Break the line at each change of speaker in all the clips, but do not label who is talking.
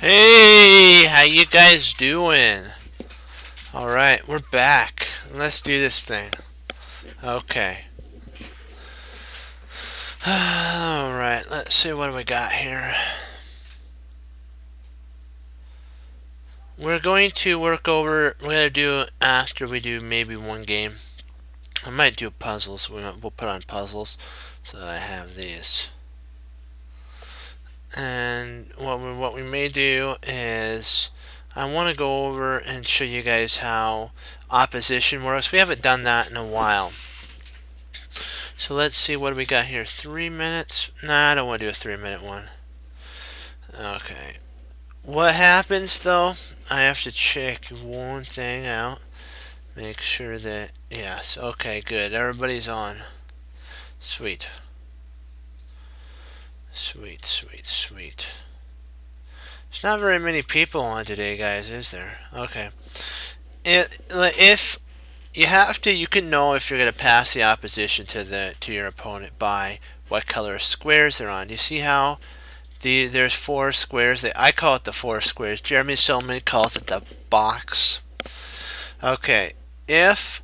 Hey, how you guys doing? Alright, we're back. Let's do this thing. Okay. Alright, let's see what we got here. We're going to we're going to do after we do maybe one game. I might do puzzles. We'll put on puzzles so that I have these. And what we may do is I want to go over and show you guys how opposition works. We haven't done that in a while. So let's see what do we got here. 3 minutes? Nah, I don't want to do a 3-minute one. Okay. What happens though, I have to check one thing out. Make sure that, yes, okay, good. Everybody's on. Sweet. Sweet, sweet, sweet. There's not very many people on today, guys, is there? Okay. If you have to, you can know if you're going to pass the opposition to your opponent by what color squares they're on. You see how there's 4 squares. I call it the 4 squares. Jeremy Silverman calls it the box. Okay, if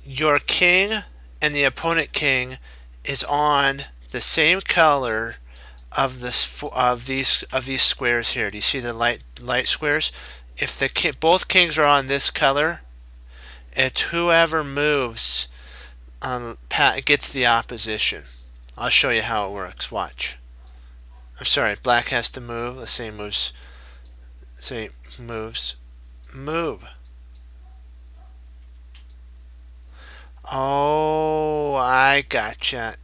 your king and the opponent king is on the same color of these squares here. Do you see the light squares? If both kings are on this color, it's whoever moves gets the opposition. I'll show you how it works. Watch. I'm sorry, black has to move. Let's say moves. Say moves. Move. Oh, I gotcha.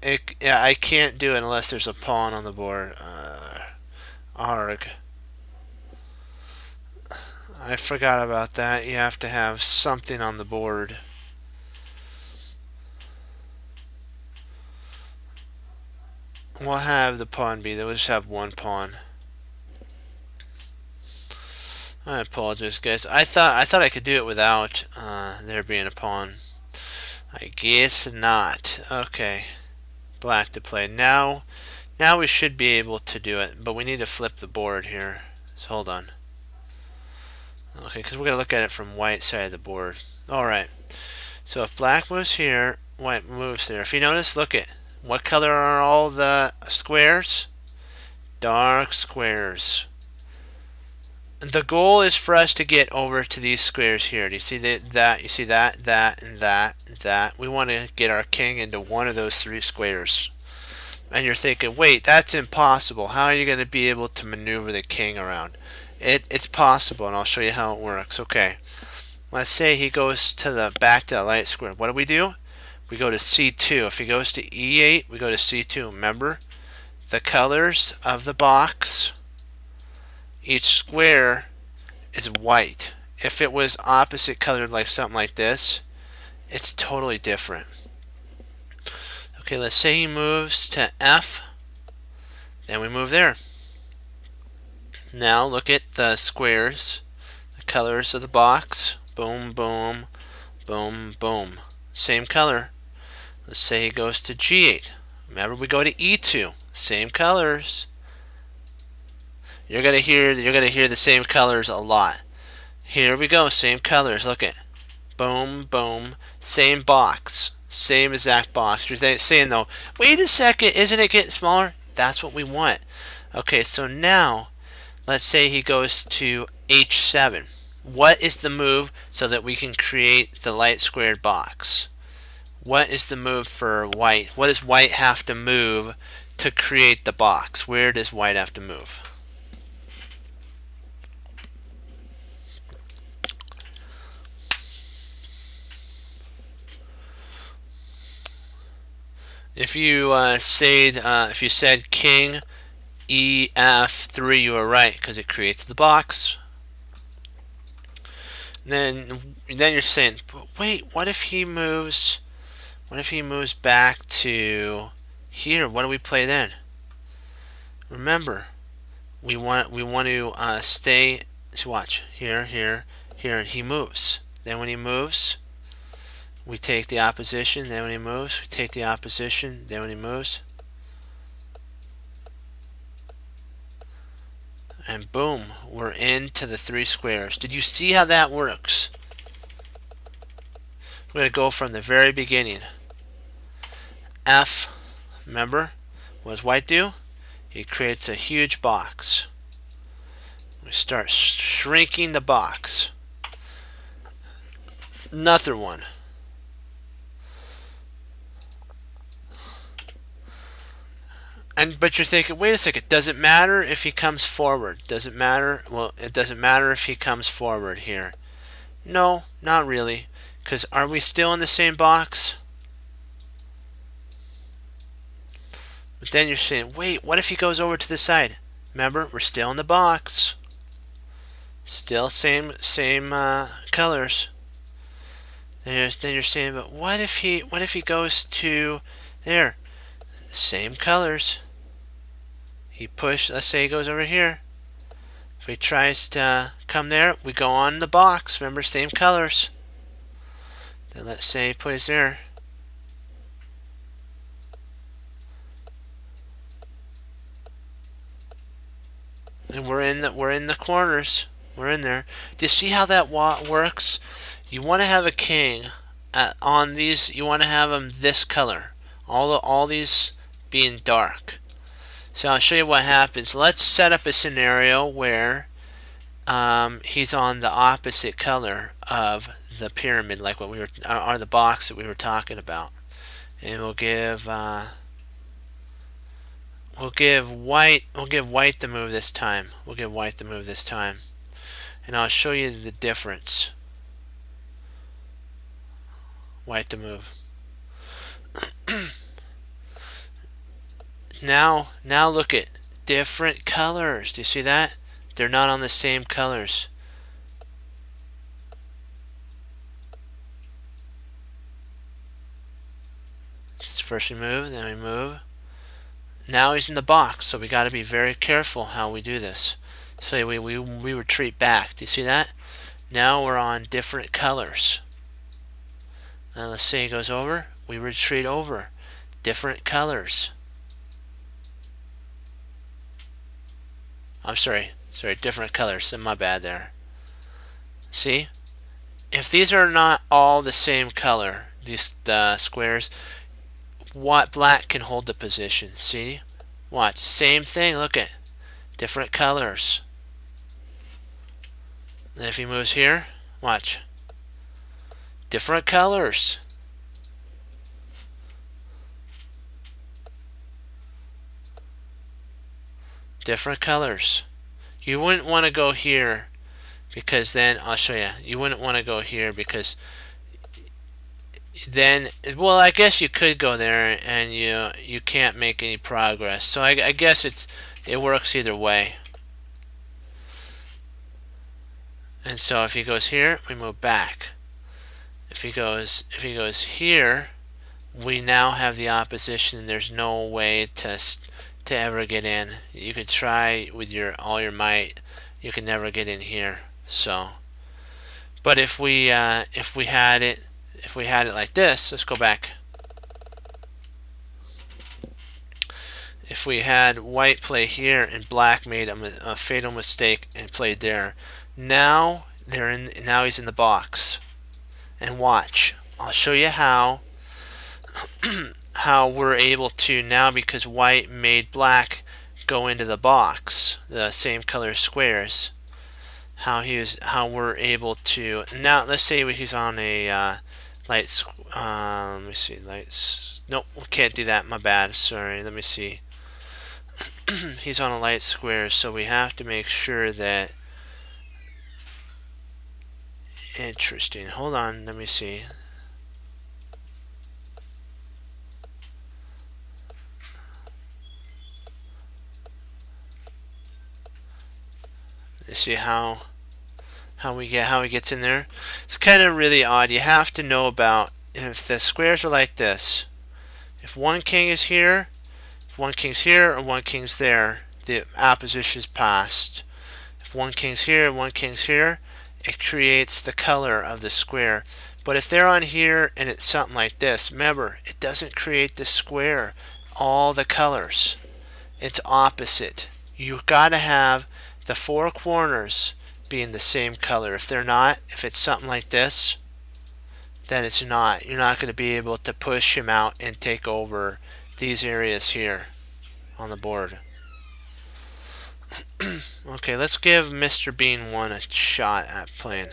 Yeah, I can't do it unless there's a pawn on the board. Arg. I forgot about that. You have to have something on the board. We'll have the pawn be there. We'll just have one pawn. I apologize, guys. I thought I could do it without there being a pawn. I guess not. Okay. Black to play. Now we should be able to do it, but we need to flip the board here. So hold on. Okay, because we're going to look at it from white side of the board. Alright. So if black moves here, white moves there. If you notice, look at what color are all the squares? Dark squares. The goal is for us to get over to these squares here. Do you see that? You see that, and that? We want to get our king into one of those 3 squares. And you're thinking, wait, that's impossible. How are you going to be able to maneuver the king around? It's possible, and I'll show you how it works. Okay. Let's say he goes back to the light square. What do? We go to C2. If he goes to E8, we go to C2. Remember, the colors of the box, each square is white. If it was opposite colored like something like this, it's totally different. Okay, let's say he moves to F, then we move there. Now look at the squares, the colors of the box. Boom, boom, boom, boom. Same color. Let's say he goes to G8. Remember, we go to E2. Same colors. You're gonna hear the same colors a lot. Here we go, same colors. Look at, boom, boom, same box, same exact box. You're saying though, wait a second, isn't it getting smaller? That's what we want. Okay, so now let's say he goes to H7. What is the move so that we can create the light squared box? What is the move for white? What does white have to move to create the box? Where does white have to move? If you if you said King EF3, you were right because it creates the box. Then you're saying, wait, what if he moves? What if he moves back to here? What do we play then? Remember, we want to stay. So watch here, here, here, and he moves. Then when he moves, we take the opposition. Then when he moves, we take the opposition. Then when he moves. And boom, we're into the 3 squares. Did you see how that works? We're going to go from the very beginning. F, remember, what does white do? He creates a huge box. We start shrinking the box. Another one. But you're thinking, wait a second, does it matter if he comes forward? Does it matter? Well, it doesn't matter if he comes forward here. No, not really. Because are we still in the same box? But then you're saying, wait, what if he goes over to the side? Remember, we're still in the box. Still same colors. Then you're saying, but what if he goes to there? Same colors. Let's say he goes over here. If he tries to come there, we go on the box. Remember, same colors. Then let's say he plays there. And we're in the corners. We're in there. Do you see how that works? You want to have a king on these. You want to have them this color. All these being dark. So I'll show you what happens. Let's set up a scenario where he's on the opposite color of the pyramid, like what we were, or the box that we were talking about. And we'll give white the move this time. We'll give white the move this time, and I'll show you the difference. White the move. Now look at different colors. Do you see that? They're not on the same colors. First we move, then we move. Now he's in the box, so we got to be very careful how we do this. So we retreat back. Do you see that? Now we're on different colors. Now let's say he goes over. We retreat over. Different colors. I'm sorry, different colors. My bad there. See? If these are not all the same color, these squares, black can hold the position. See? Watch. Same thing. Look at different colors. And if he moves here, watch. Different colors. Different colors. You wouldn't want to go here because then I'll show you. You wouldn't want to go here because then, well, I guess you could go there and you can't make any progress. So I guess it works either way. And so if he goes here, we move back. If he goes here, we now have the opposition, and there's no way to ever get in. You could try with all your might, you can never get in here. So, but if we had it like this, let's go back. If we had white play here and black made a fatal mistake and played there, now he's in the box. And watch, I'll show you how we're able to now, because white made black go into the box, the same color squares. How we're able to now. Let's say he's on a light. Let me see. Lights. Nope, we can't do that. My bad. Sorry. Let me see. He's on a light square, so we have to make sure that. Interesting. Hold on. Let me see. Let's see how he gets in there. It's kind of really odd. You have to know about if the squares are like this. If one king is here, if one king's here or one king's there, the opposition is passed. If one king's here and one king's here, it creates the color of the square. But if they're on here and it's something like this, remember, it doesn't create the square, all the colors. It's opposite. You've got to have the four corners being the same color. If they're not, if it's something like this, then it's not. You're not going to be able to push him out and take over these areas here on the board. Okay, let's give Mr. Bean 1 a shot at playing.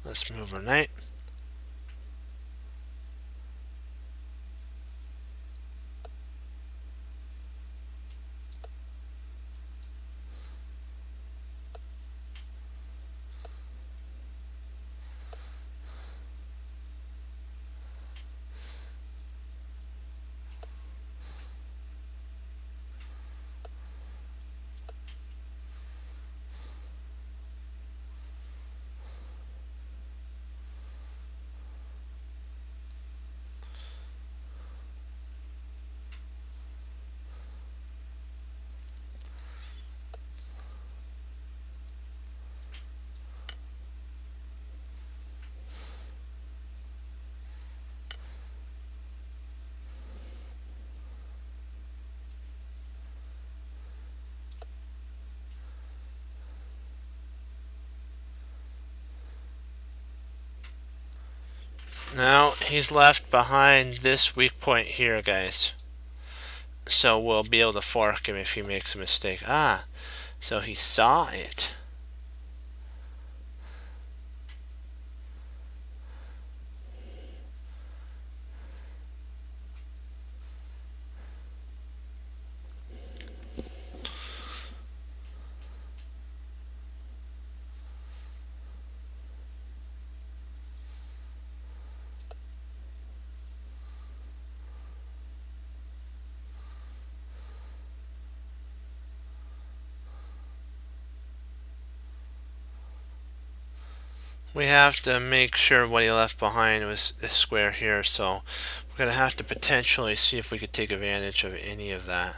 Let's move our knight. Now he's left behind this weak point here, guys. So we'll be able to fork him if he makes a mistake. Ah, so he saw it. We have to make sure what he left behind was this square here, so we're going to have to potentially see if we could take advantage of any of that.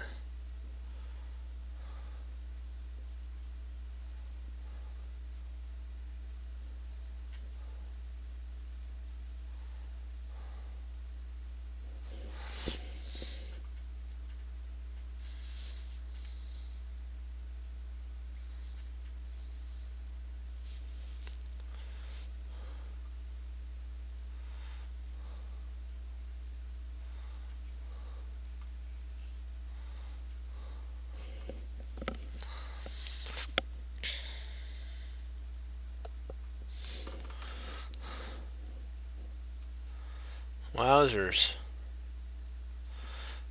Wowzers.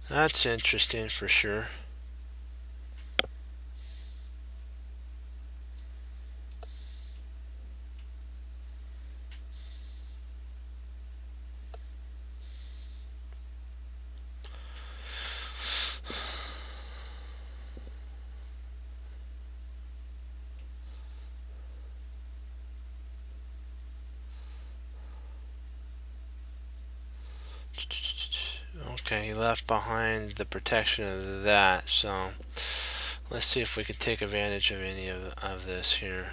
That's interesting for sure. Okay, he left behind the protection of that, so let's see if we can take advantage of any of this here.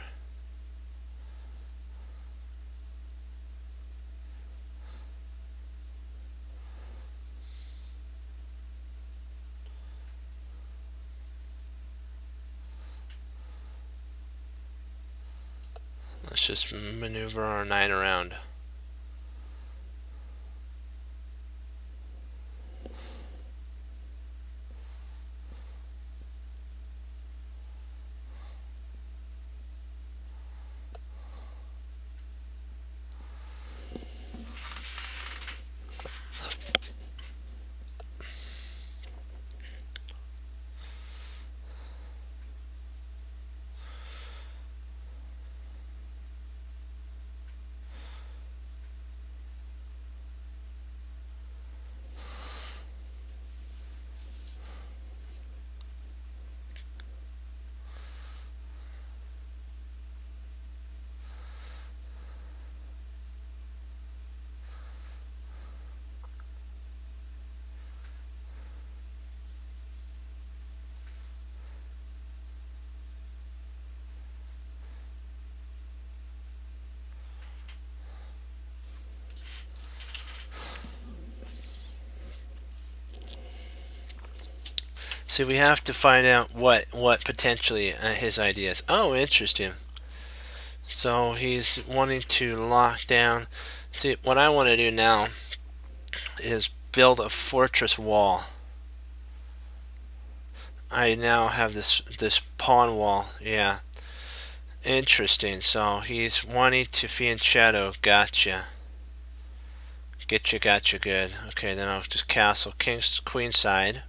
Let's just maneuver our knight around. See, we have to find out what potentially his idea is. Oh, interesting. So he's wanting to lock down. See, what I want to do now is build a fortress wall. I now have this pawn wall. Yeah, interesting. So he's wanting to fianchetto. Gotcha. Getcha, gotcha, good. Okay, then I'll just castle king's queen side.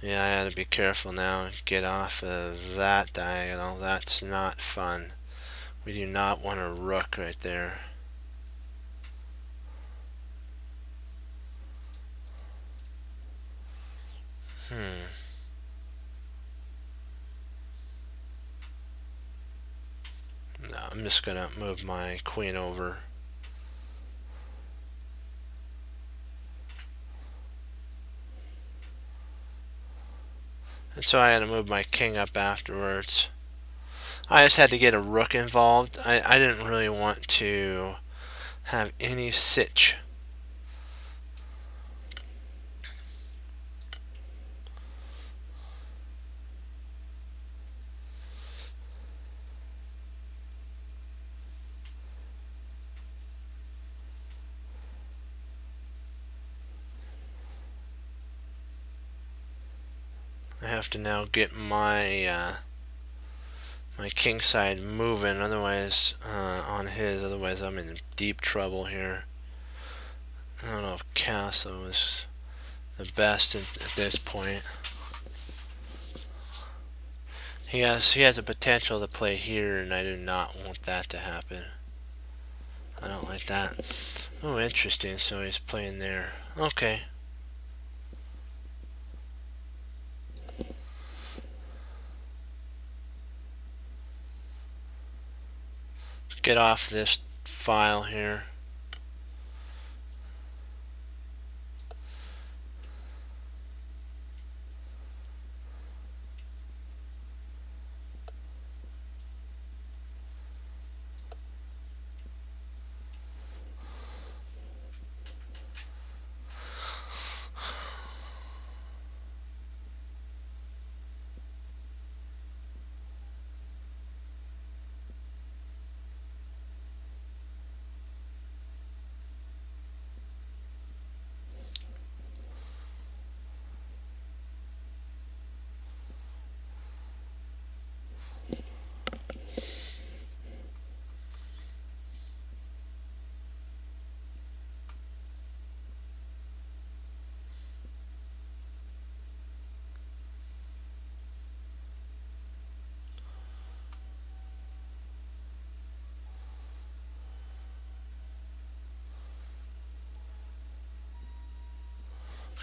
Yeah, I gotta be careful now. Get off of that diagonal. That's not fun. We do not want a rook right there. No, I'm just gonna move my queen over. And so I had to move my king up afterwards. I just had to get a rook involved. I didn't really want to have any sitch. I have to now get my my king side moving, otherwise on his. Otherwise, I'm in deep trouble here. I don't know if castle is the best at this point. He has a potential to play here, and I do not want that to happen. I don't like that. Oh, interesting. So he's playing there. Okay. Let's get off this file here.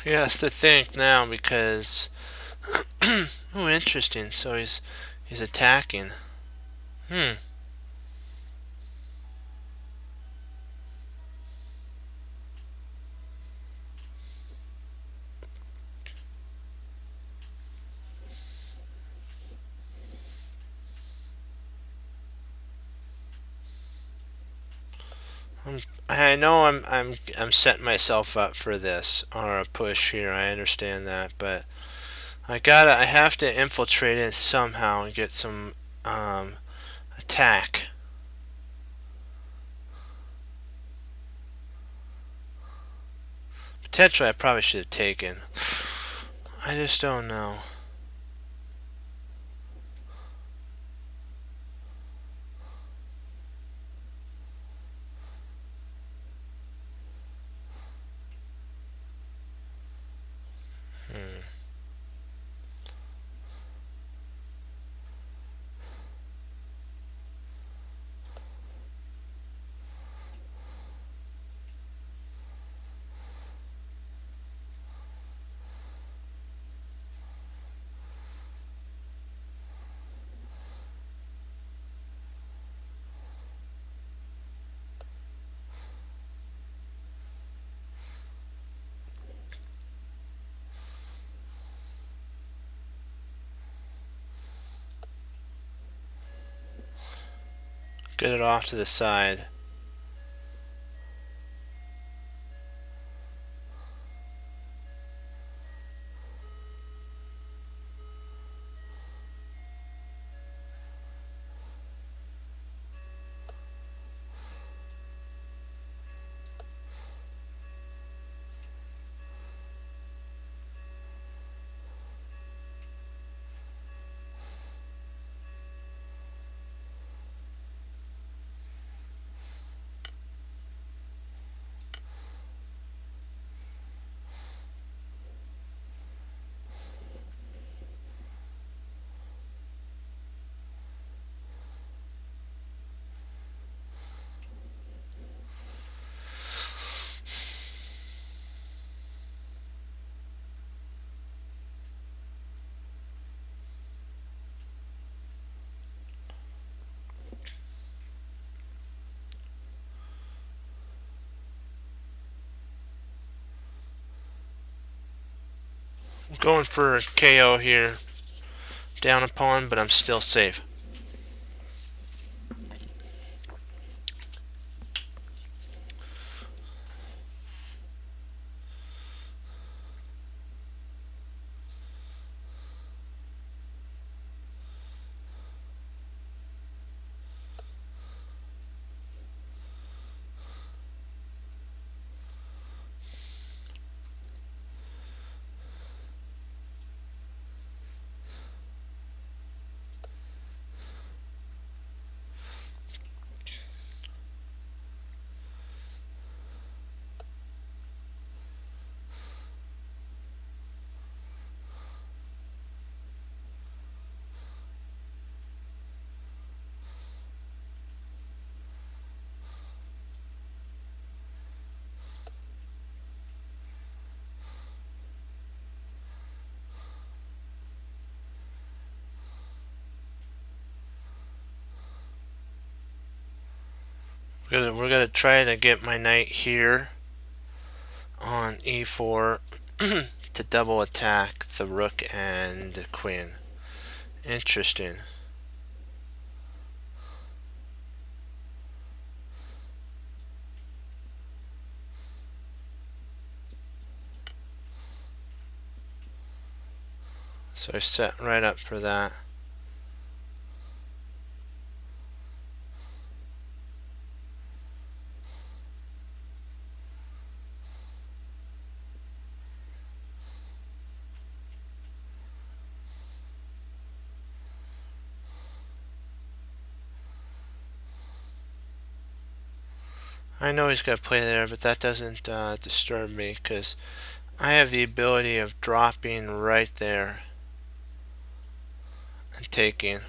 He has to think now because oh, interesting. So he's attacking. Hmm. I know I'm setting myself up for this or a push here. I understand that, but I have to infiltrate it somehow and get some attack. Potentially, I probably should have taken. I just don't know. Get it off to the side. going for a KO here. Down a pawn, but I'm still safe. We're gonna try to get my knight here on e4 to double attack the rook and the queen. Interesting. So I set right up for that. I know he's going to play there, but that doesn't disturb me because I have the ability of dropping right there and taking.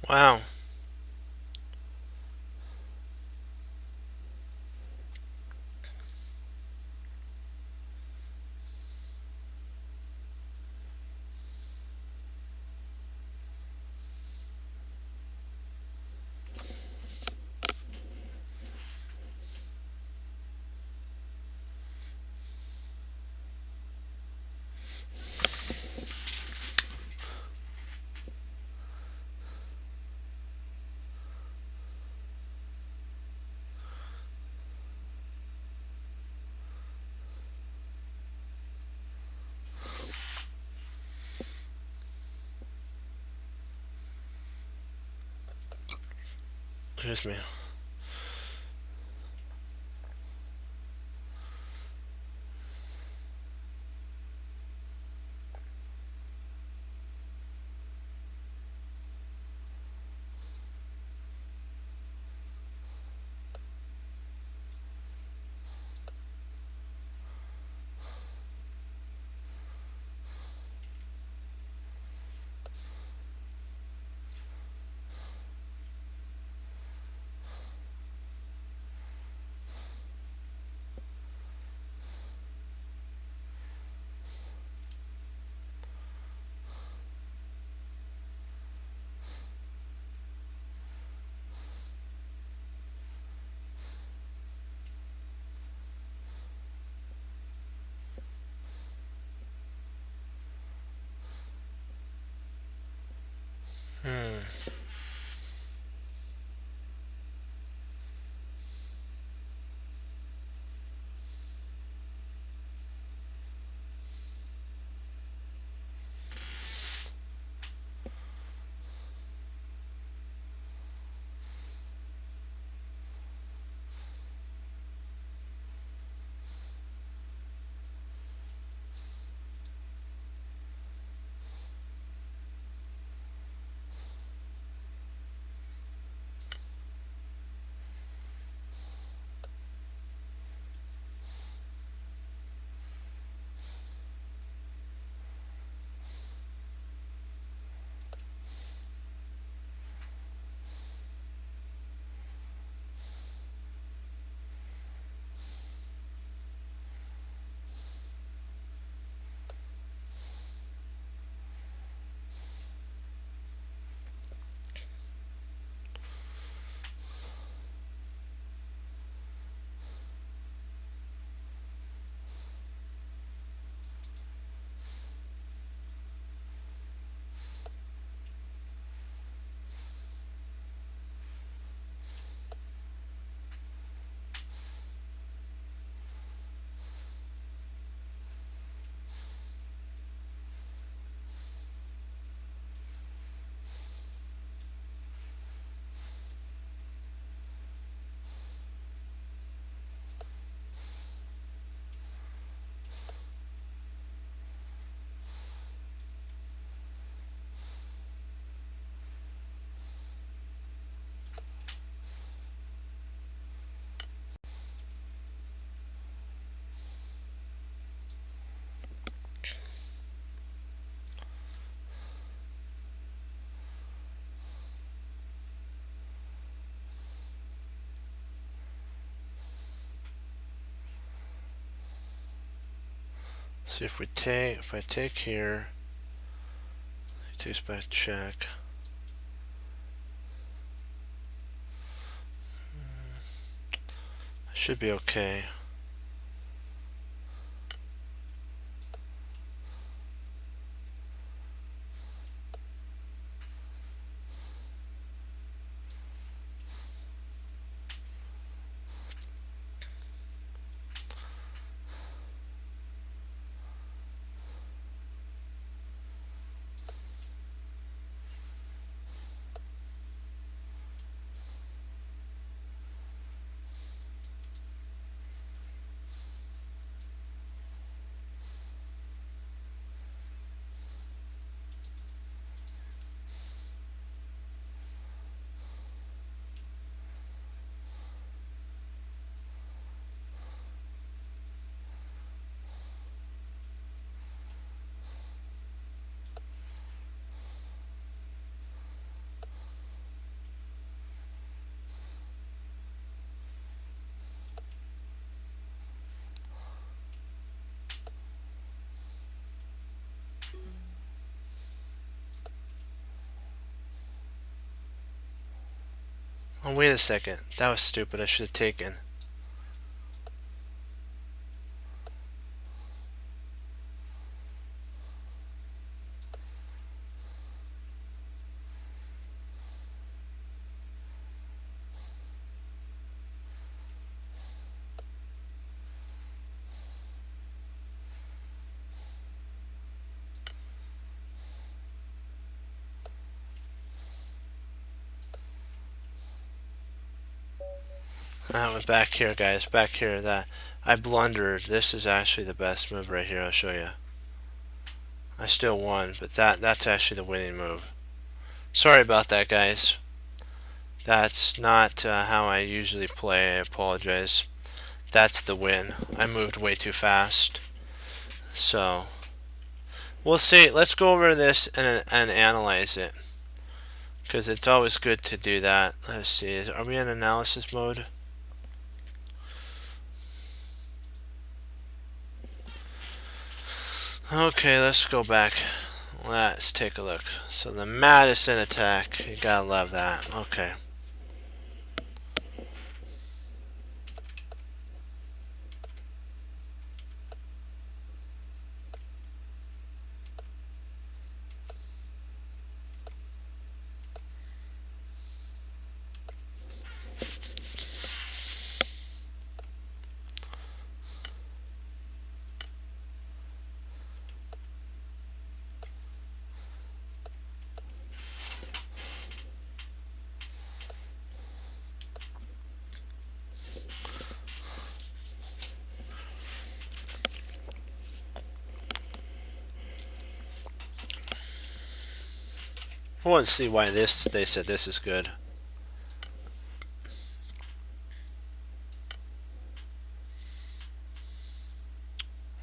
Wow. Excuse me. Hmm. See if I take here, he takes back check. I should be okay. Oh, wait a second. That was stupid. I should have taken. Back here, guys. Back here. That I blundered. This is actually the best move right here. I'll show you. I still won, but that's actually the winning move. Sorry about that, guys. That's not how I usually play. I apologize. That's the win. I moved way too fast. So we'll see. Let's go over this and analyze it, because it's always good to do that. Let's see. Are we in analysis mode? Okay, let's go back. Let's take a look. So the Madison attack, you gotta love that. Okay. I want to see why they said this is good.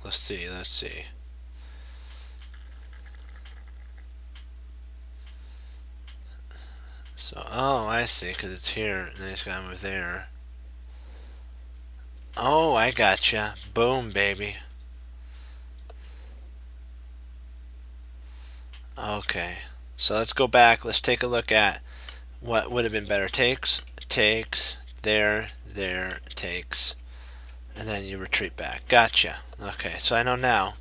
Let's see. So, oh, I see, because it's here, and then it's gotta move there. Oh, I gotcha. Boom, baby. Okay. So let's go back. Let's take a look at what would have been better. Takes, there, takes. And then you retreat back. Gotcha. Okay, so I know now.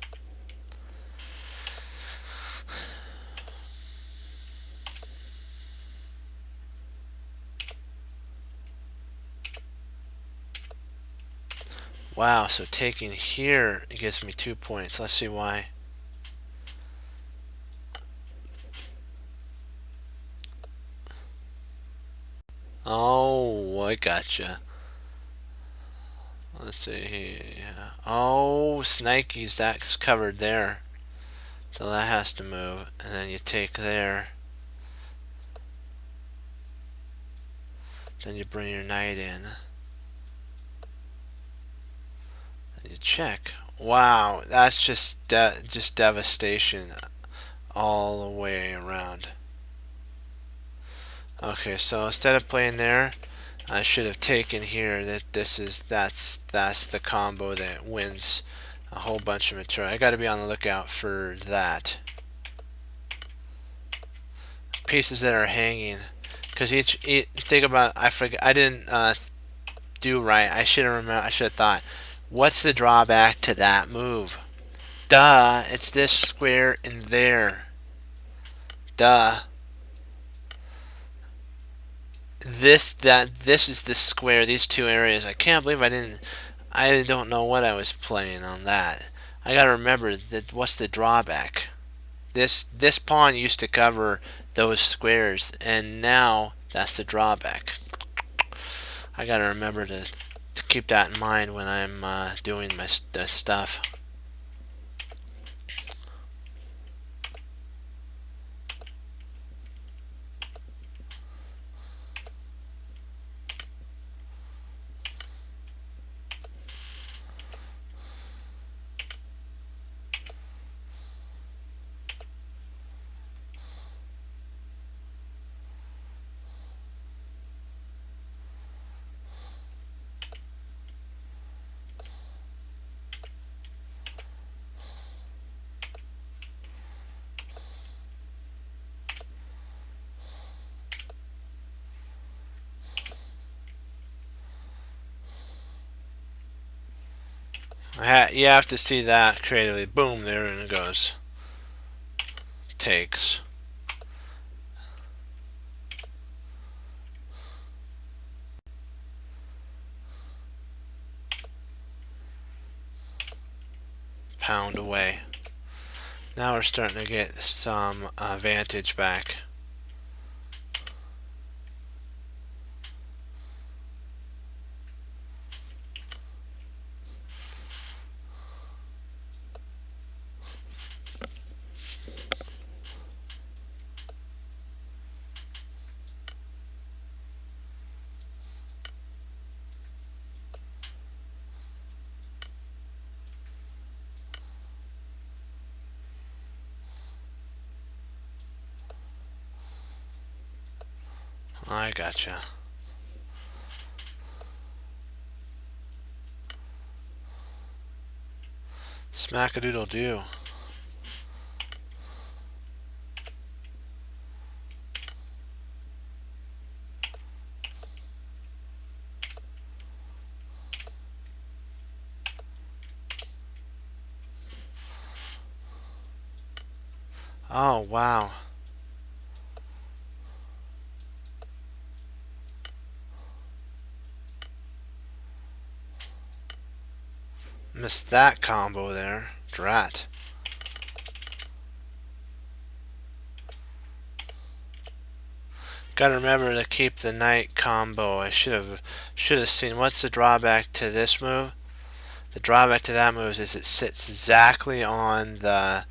Wow, so taking here gives me 2 points. Let's see why. Oh, I gotcha. Let's see here. Oh, Snikes, that's covered there. So that has to move. And then you take there. Then you bring your knight in. Then you check. Wow, that's just devastation all the way around. Okay, so instead of playing there, I should have taken here. That's the combo that wins a whole bunch of material. I got to be on the lookout for that. Pieces that are hanging, because each think about, I forget, I didn't do right. I should have remember. I should have thought, what's the drawback to that move? Duh, it's this square in there. Duh. This is the square. These two areas. I can't believe I didn't. I don't know what I was playing on that. I gotta remember that. What's the drawback? This pawn used to cover those squares, and now that's the drawback. I gotta remember to keep that in mind when I'm doing my stuff. You have to see that creatively. Boom, there and it goes. Takes. Pound away. Now we're starting to get some vantage back. I gotcha. Smack-a-doodle-doo. Oh, wow. Missed that combo there. Drat. Gotta remember to keep the knight combo. I should have seen. What's the drawback to this move? The drawback to that move is it sits exactly on the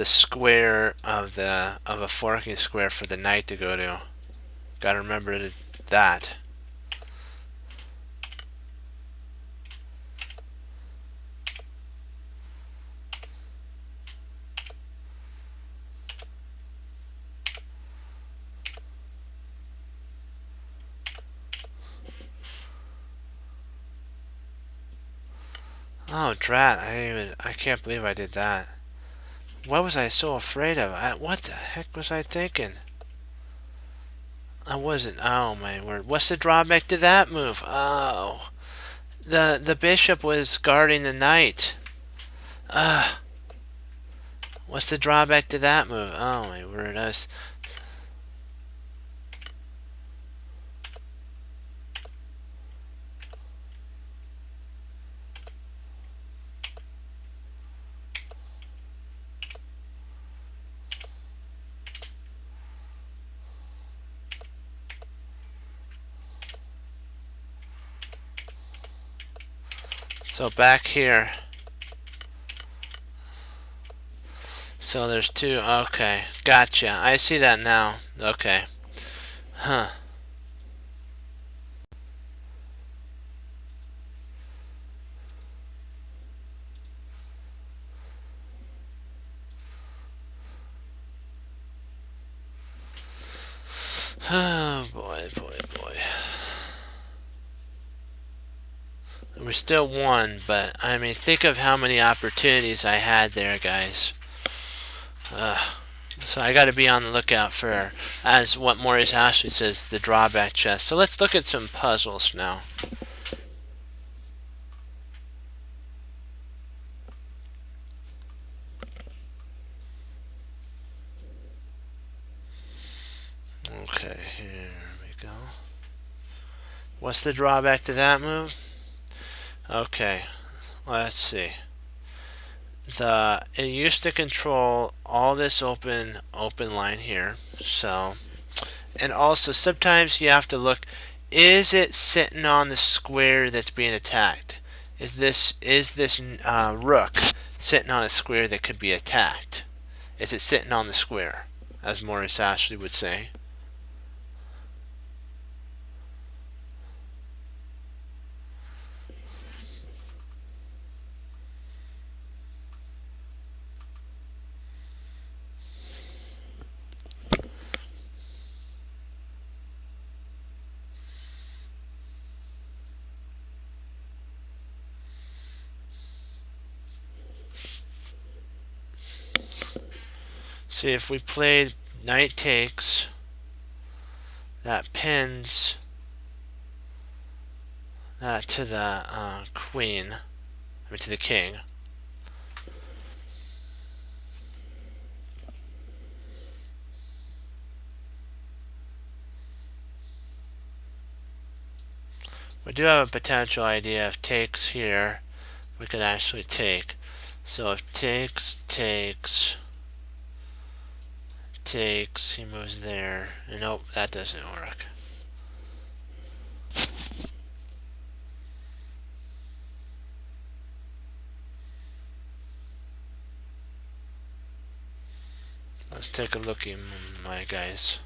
square of a forking square for the knight to go to. Gotta remember that. Oh, drat. I can't believe I did that. What was I so afraid of? What the heck was I thinking? I wasn't. Oh my word! What's the drawback to that move? Oh, the bishop was guarding the knight. What's the drawback to that move? Oh my word! So back here. So there's two. Okay, gotcha. I see that now. Okay. Huh. Oh boy, boy, boy. We still won, but I mean, think of how many opportunities I had there, guys. So I got to be on the lookout for, as what Maurice Ashley says, the drawback chest. So let's look at some puzzles now. Okay, here we go. What's the drawback to that move? Okay, let's see. It used to control all this open line here. So, and also sometimes you have to look, is it sitting on the square that's being attacked? Is this rook sitting on a square that could be attacked? Is it sitting on the square, as Maurice Ashley would say? See, if we played knight takes, that pins that to the queen, I mean to the king. We do have a potential idea if takes here, we could actually take. So if takes, he moves there. And nope, that doesn't work. Let's take a look at my guys.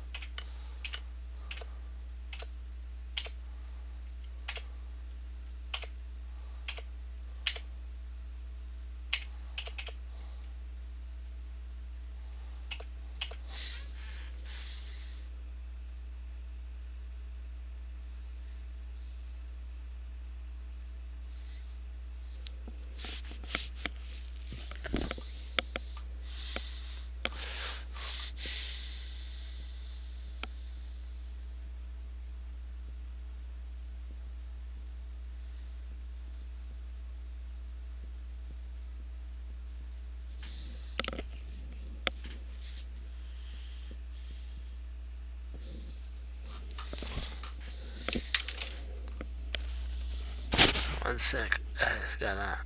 One sec. I just gotta.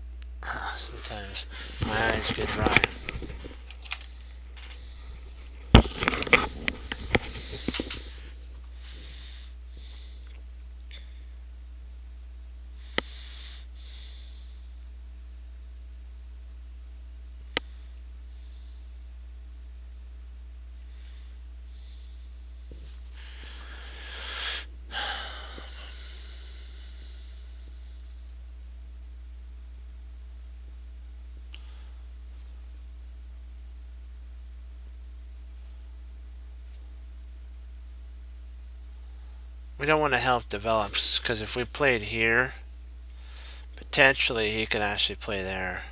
Sometimes my eyes get dry. We don't want to help develop, because if we played here, potentially he could actually play there.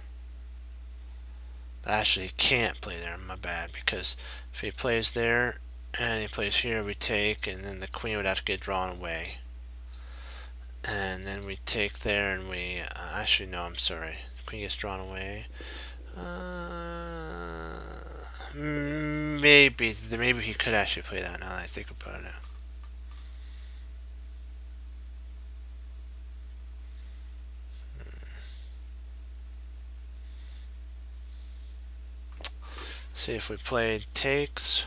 But actually he can't play there, my bad, because if he plays there and he plays here, we take, and then the queen would have to get drawn away. And then we take there and we, actually no, I'm sorry. The queen gets drawn away. Maybe he could actually play that now that I think about it. See if we played takes.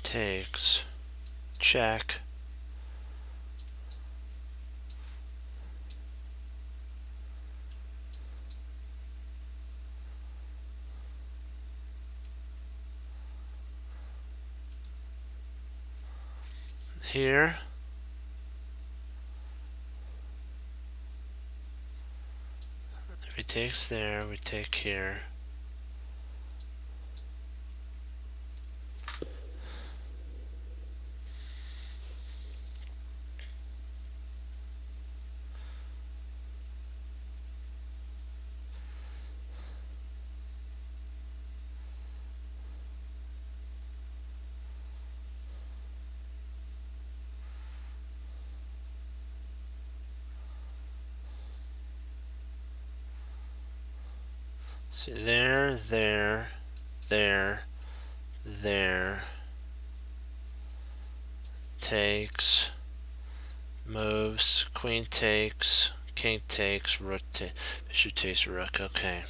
Takes. Check. here. If he takes there, we take here. See, there, there, there, takes, moves, queen takes, king takes, rook takes, bishop takes, rook. Okay.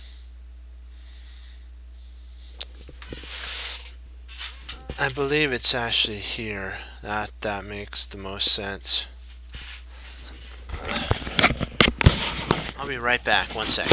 I believe it's actually here. That makes the most sense. I'll be right back. 1 sec.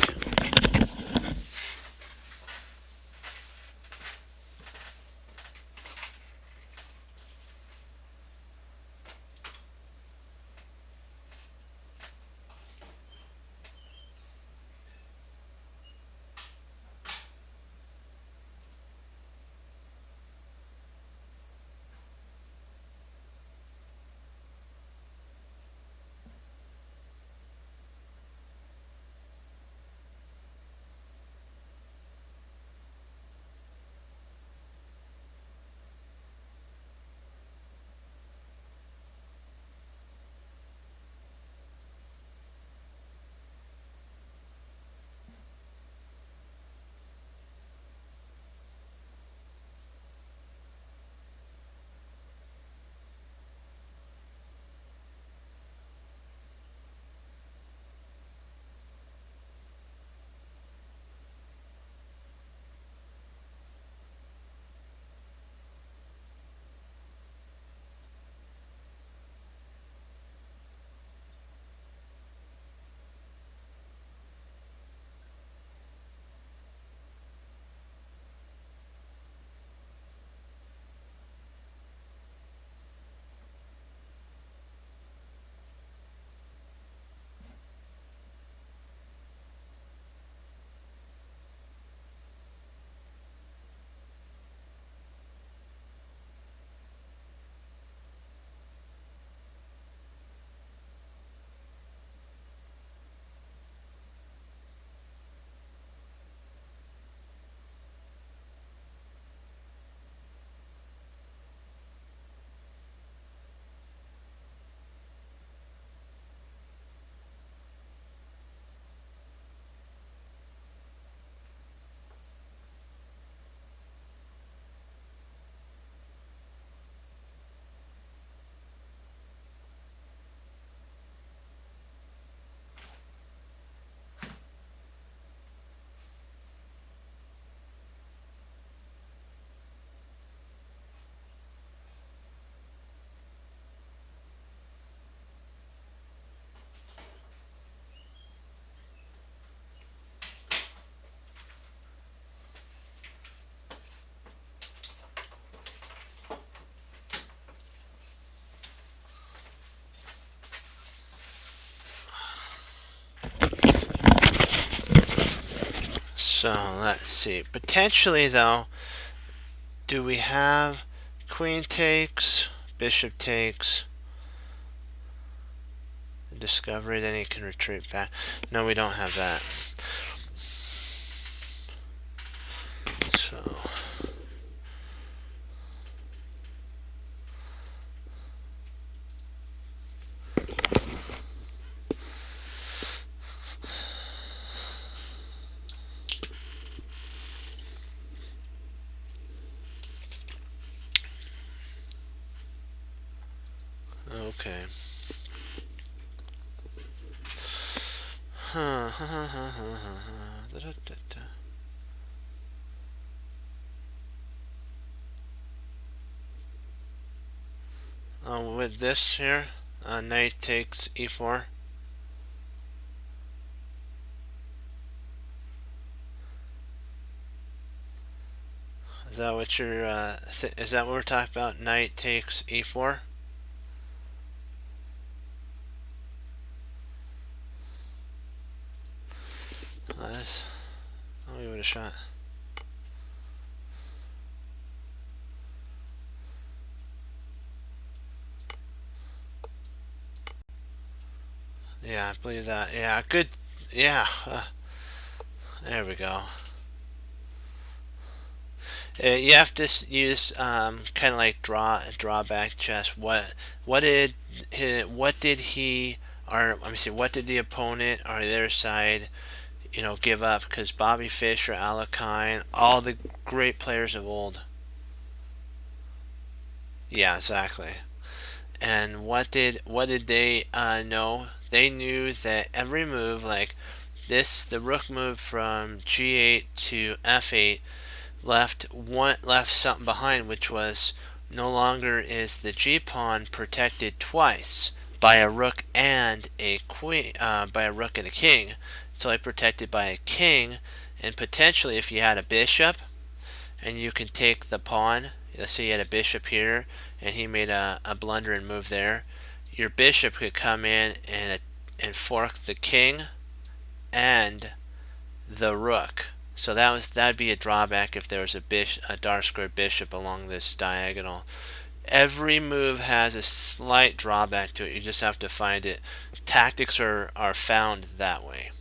So let's see. Potentially, though, do we have queen takes, bishop takes, discovery? Then he can retreat back. No, we don't have that. So okay. With this here, knight takes e4. Is that what you're? Is that what we're talking about? Knight takes e4. I'll give it a shot. Yeah, I believe that. Yeah, good. Yeah, there we go. You have to use kind of like drawback chess. What did he or let me see, what did the opponent or the other side give up? Because Bobby Fischer, Alekhine, all the great players of old. Yeah, exactly. And what did they know? They knew that every move, like this, the rook move from g8 to f8, left something behind, which was no longer is the g pawn protected twice by a rook and a queen, by a rook and a king. It's only protected by a king, and potentially if you had a bishop and you can take the pawn. Let's say you had a bishop here and he made a blunder and move there. Your bishop could come in and fork the king and the rook. So that'd be a drawback if there was a dark squared bishop along this diagonal. Every move has a slight drawback to it. You just have to find it. Tactics are found that way.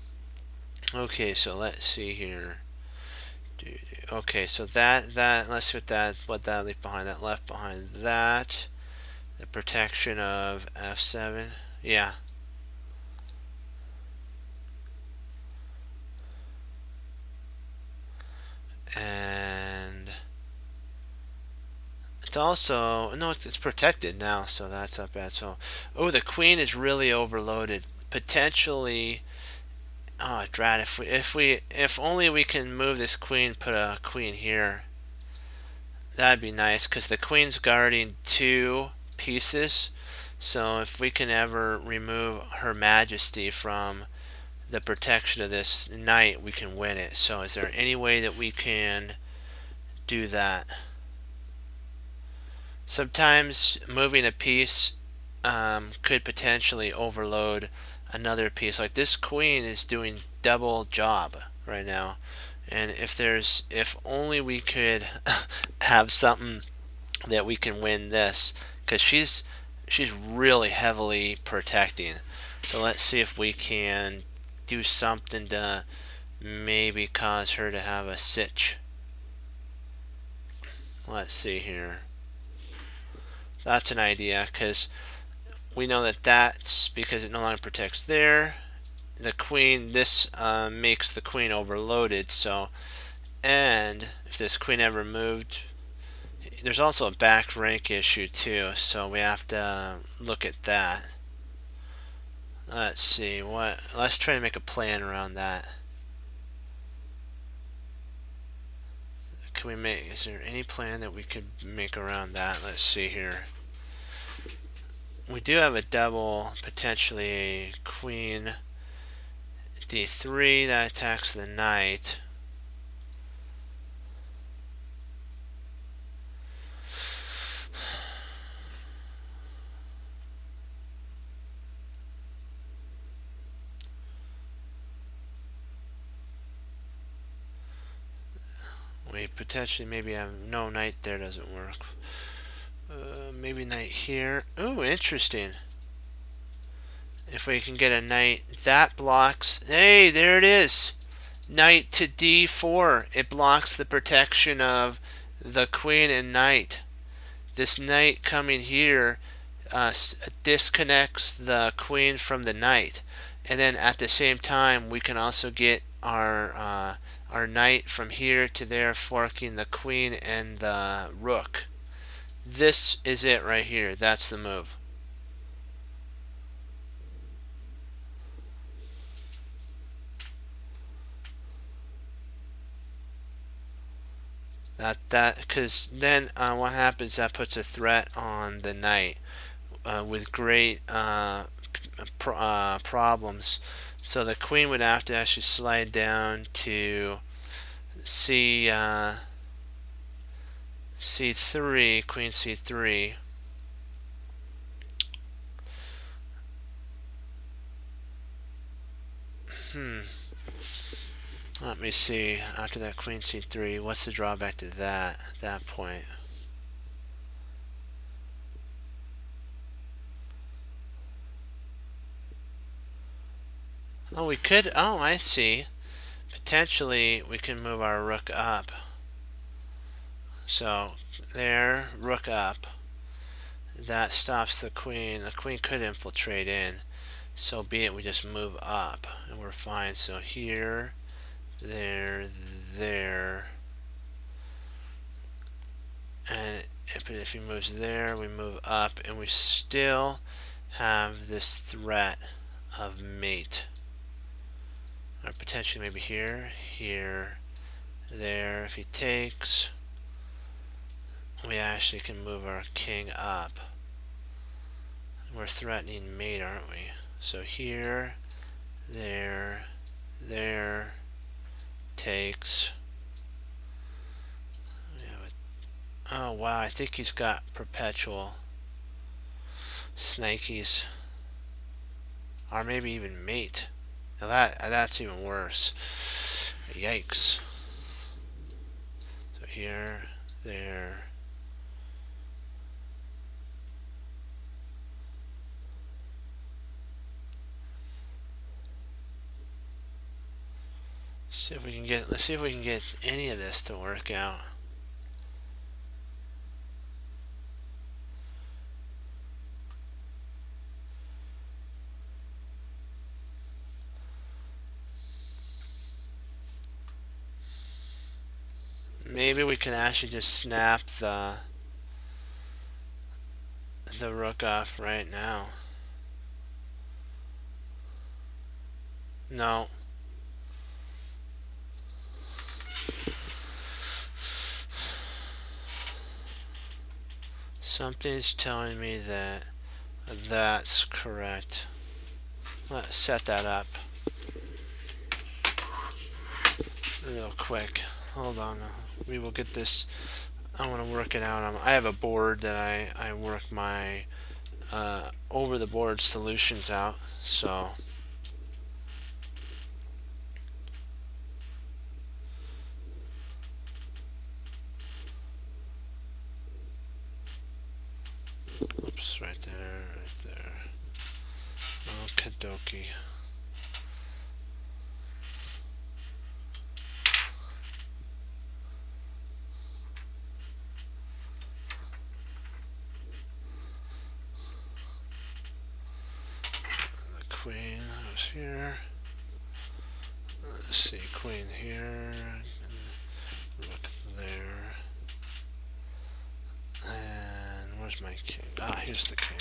Okay, so let's see here. Okay, so that let's see what that left behind. That left behind that the protection of f7. Yeah. And it's also no, it's protected now, so that's not bad. So, oh, the queen is really overloaded. Potentially, oh, drat! If only we can move this queen, put a queen here. That'd be nice, because the queen's guarding two pieces. So if we can ever remove Her Majesty from the protection of this knight, we can win it. So is there any way that we can do that? Sometimes moving a piece could potentially overload another piece. Like this queen is doing double job right now. And if only we could have something that we can win this, because she's really heavily protecting. So let's see if we can do something to maybe cause her to have a sitch. Let's see here. That's an idea, because we know that's because it no longer protects there. The queen, this makes the queen overloaded. So, and if this queen ever moved, there's also a back rank issue too. So we have to look at that. Let's see let's try to make a plan around that. Can we make, is there any plan that we could make around that? Let's see here. We do have a double, potentially a queen d3 that attacks the knight. We potentially maybe have no knight there, doesn't work. Maybe knight here. Ooh, interesting. If we can get a knight, that blocks. Hey, there it is. Knight to d4. It blocks the protection of the queen and knight. This knight coming here disconnects the queen from the knight, and then at the same time we can also get our knight from here to there, forking the queen and the rook. This is it right here. That's the move. Because then what happens? That puts a threat on the knight with great problems. So the queen would have to actually slide down to c3, queen c3. Let me see. After that queen c3, what's the drawback to that at that point? Oh, we could. Oh, I see. Potentially, we can move our rook up. So, there, rook up. That stops the queen. The queen could infiltrate in. So be it, we just move up and we're fine. So here, there, there. And if he moves there, we move up and we still have this threat of mate. Or potentially maybe here, here, there. If he takes, we actually can move our king up. We're threatening mate, aren't we? So here, there, there, takes. Oh wow, I think he's got perpetual snakies. Or maybe even mate. Now that's even worse. Yikes. So here, there. Let's see if we can get any of this to work out. Maybe we can actually just snap the rook off right now. No. Something's telling me that that's correct. Let's set that up real quick. Hold on. We will get this. I want to work it out. I have a board that I work my over the board solutions out. So oops, right there, right there. Okie dokie. The queen goes here. Let's see, queen here. Rook there. And where's my king? Ah, here's the king.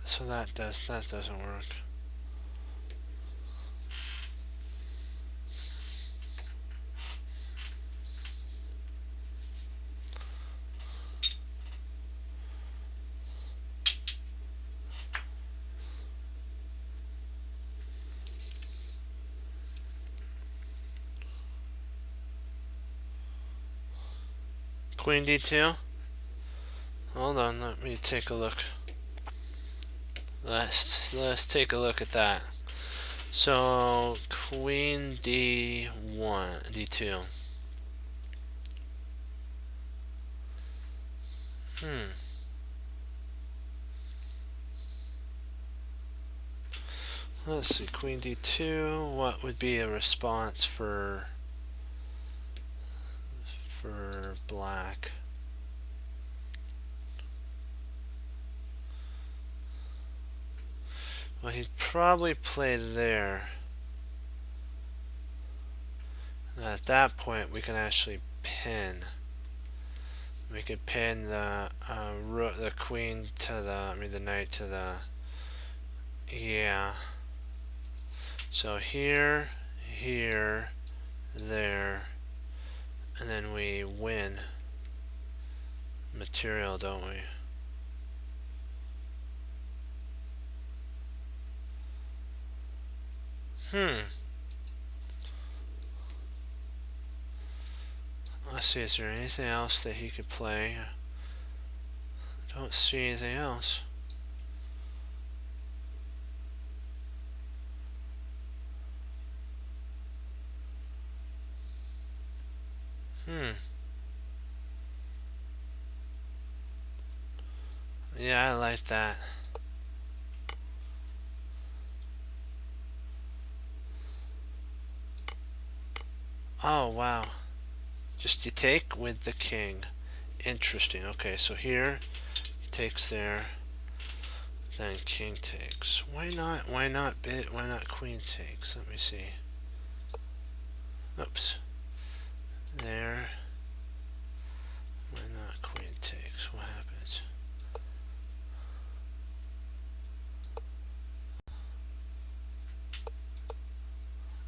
So that doesn't work. Queen d2. Hold on, let me take a look. Let's take a look at that. So queen d1, d2. Let's see, queen d2. What would be a response for black? Well, he'd probably play there. At that point, we can actually pin. We could pin the the queen to the, the knight to the, yeah. So here, here, there, and then we win material, don't we? Let's see, is there anything else that he could play? I don't see anything else. Yeah, I like that. Oh, wow. Just you take with the king. Interesting. Okay, so here he takes there, then king takes. Why not? Why not bit? Why not queen takes? Let me see. Oops. There. Why not queen takes? What happens?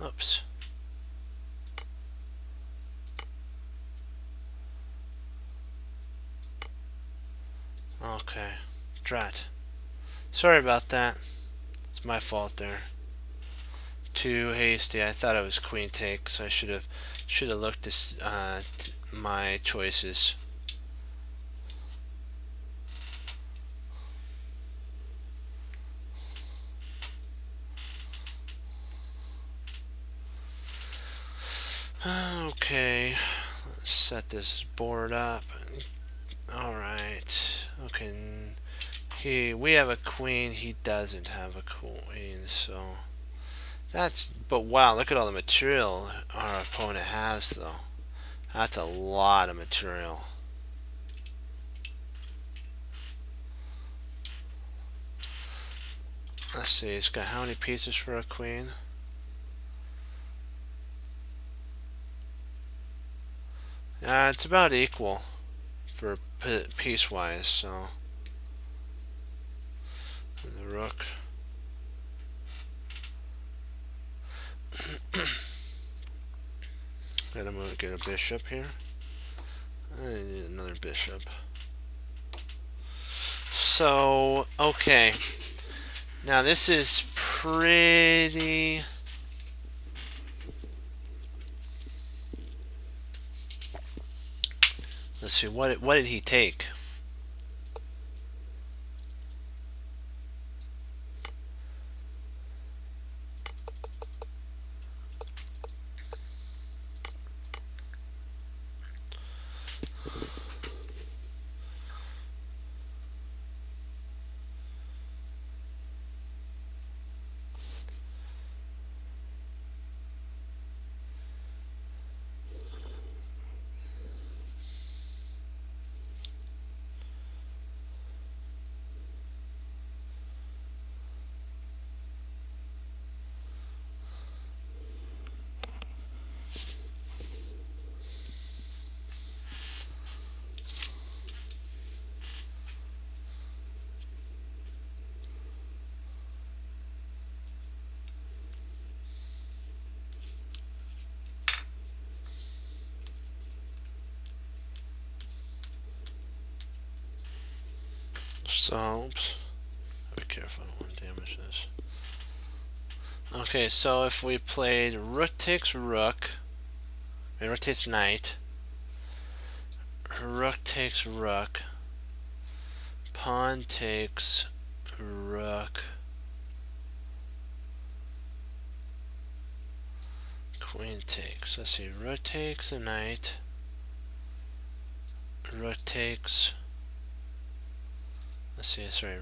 Oops. Okay. Drat. Sorry about that. It's my fault there. Too hasty. I thought it was queen take, so I should have looked at my choices. Okay, let's set this board up. All right. Okay. We have a queen. He doesn't have a queen, so that's. But wow, look at all the material our opponent has, though. That's a lot of material. Let's see. It's got how many pieces for a queen? It's about equal for piece-wise. So and the rook. And I'm gonna get a bishop here. I need another bishop. So okay. Now this is pretty. Let's see. What did he take? So, oops. Be careful, I don't want to damage this. Okay, so if we played rook takes rook, rook takes knight, rook takes rook, pawn takes rook, queen takes. Let's see, rook takes a knight, rook takes. Let's see, sorry,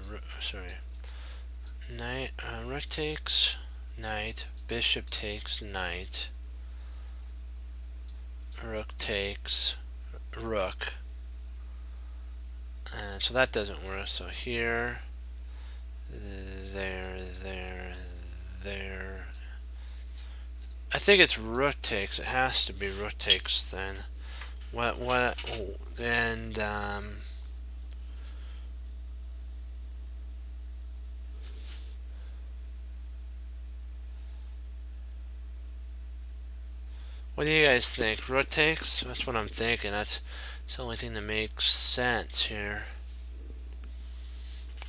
knight, rook takes. knight, bishop takes knight, rook takes rook, and so that doesn't work. So here, there, there. I think it's rook takes. It has to be rook takes then. What? Oh, and what do you guys think? Rook takes? That's what I'm thinking. That's the only thing that makes sense here,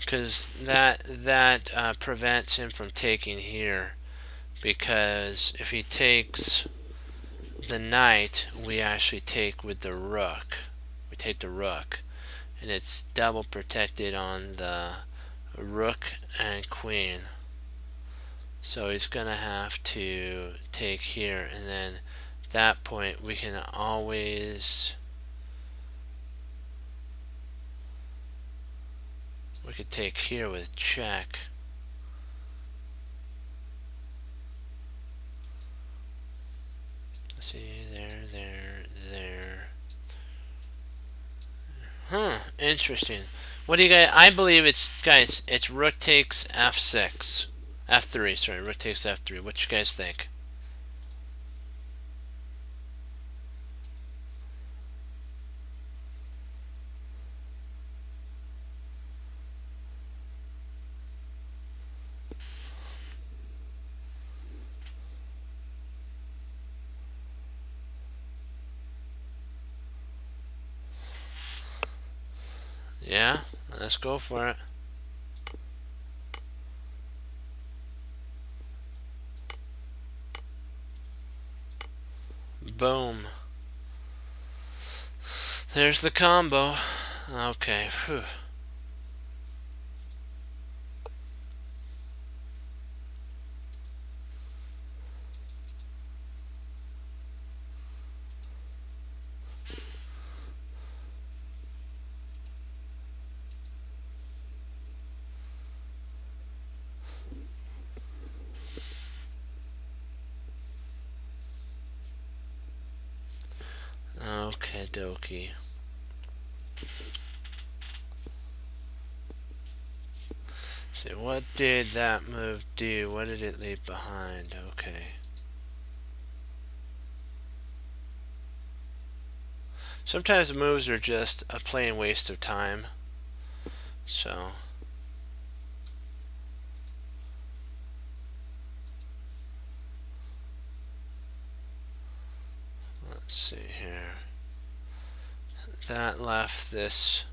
because that prevents him from taking here. Because if he takes the knight, we actually take with the rook. We take the rook, and it's double protected on the rook and queen. So he's gonna have to take here, and then at that point we can always, we could take here with check. Let's see, there. Huh, interesting. What do you guys, I believe it's, guys, it's rook takes f6. F3, sorry, rook takes f3. What you guys think? Yeah, let's go for it. Boom. There's the combo. Okay, whew. Okay, dokie. So what did that move do? What did it leave behind? Okay. Sometimes moves are just a plain waste of time. So let's see here. That left this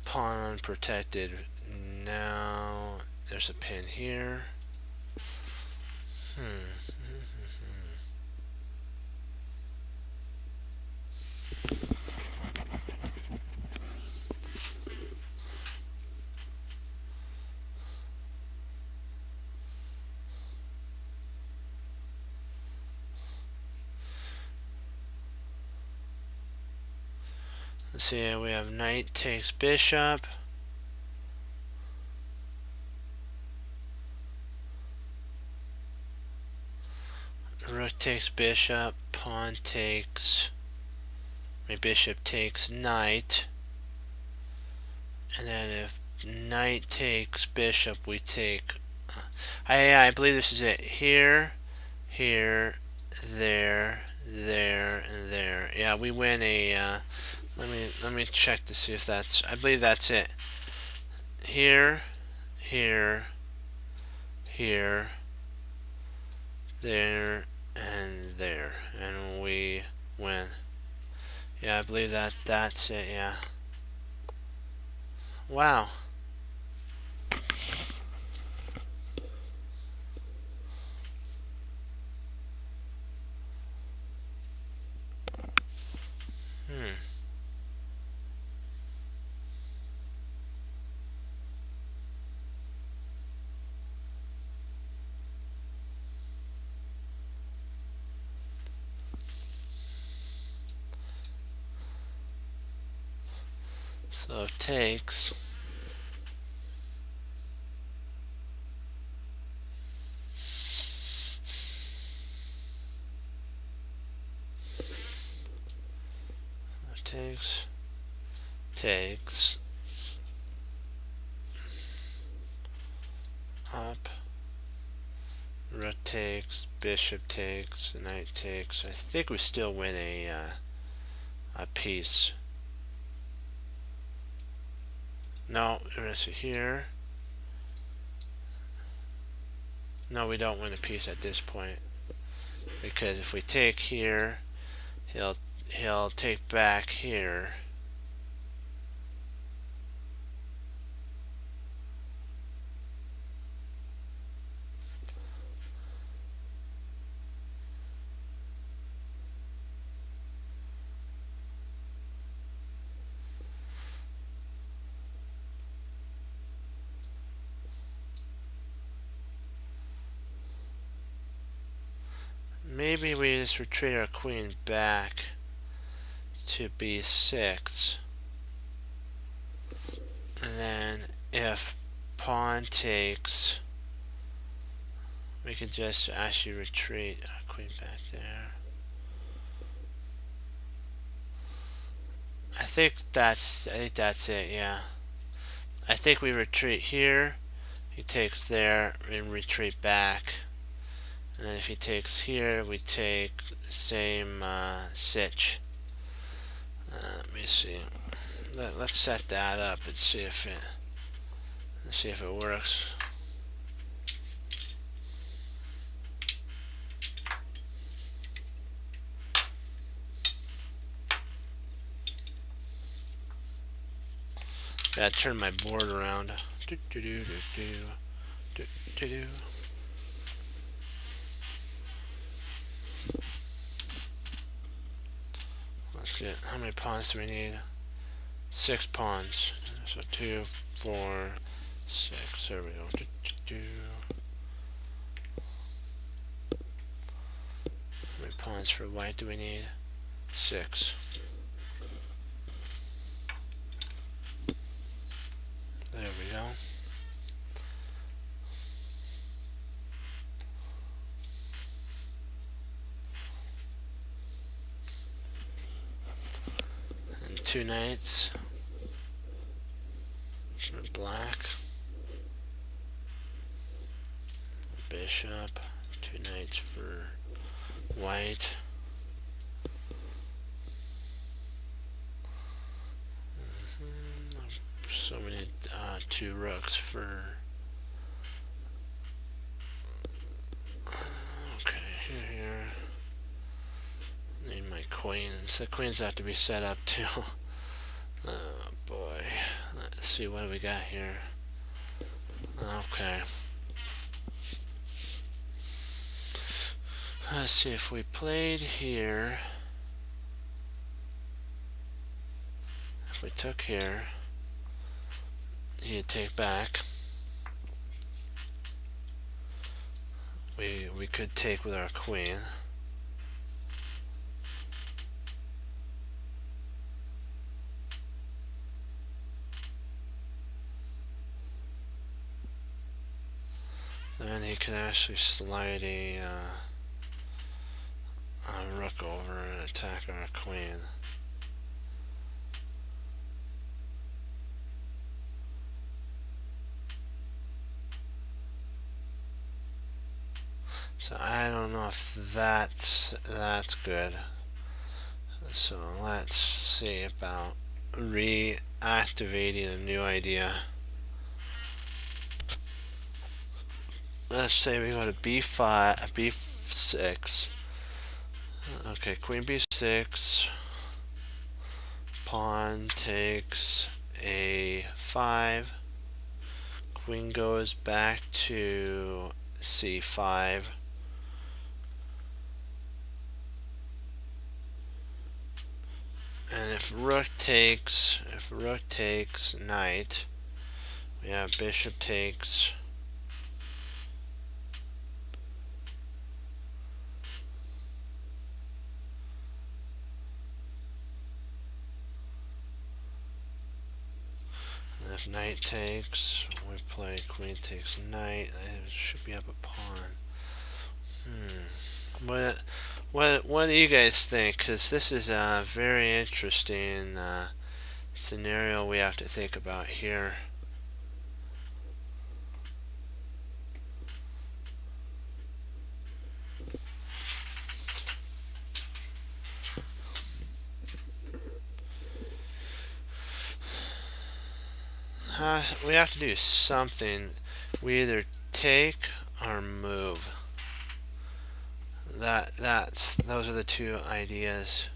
pawn unprotected. Now there's a pin here. Let's see, we have knight takes bishop. Rook takes bishop, pawn takes, my bishop takes knight, and then if knight takes bishop, we take, I believe this is it, here, there, and there. Yeah, we win a, let me check to see if that's, I believe that's it. Here, there, and there, and we win. Yeah, I believe that's it. Yeah. Wow. So takes. takes, up, rook takes, bishop takes, knight takes. I think we still win a piece. No, we're gonna see here. No, we don't win a piece at this point, because if we take here, he'll take back here. Maybe we just retreat our queen back to b6, and then if pawn takes, we could just actually retreat our queen back there. I think that's it, yeah. I think we retreat here, he takes there, and retreat back. And then if he takes here, we take the same sitch. Let me see. Let's set that up and see if it works. Gotta turn my board around. Let's get, how many pawns do we need? 6 pawns. So 2, 4, 6. There we go. How many pawns for white do we need? 6. There we go. And 2 knights for black. Bishop. 2 knights for white. So we need 2 rooks for. Okay, here. Need my queens. The queens have to be set up too. Oh boy. Let's see, what do we got here? Okay. Let's see, if we played here. If we took here, he'd take back. We could take with our queen. Then he can actually slide a rook over and attack our queen. So I don't know if that's good. So let's see about reactivating a new idea. Let's say we go to b5, b6. Okay, queen b6. Pawn takes a5. Queen goes back to c5. And if rook takes knight, we have bishop takes. And if knight takes, we play queen takes knight. It should be up a pawn. What do you guys think? Because this is a very interesting scenario we have to think about here. We have to do something. We either take or move. Those are the two ideas.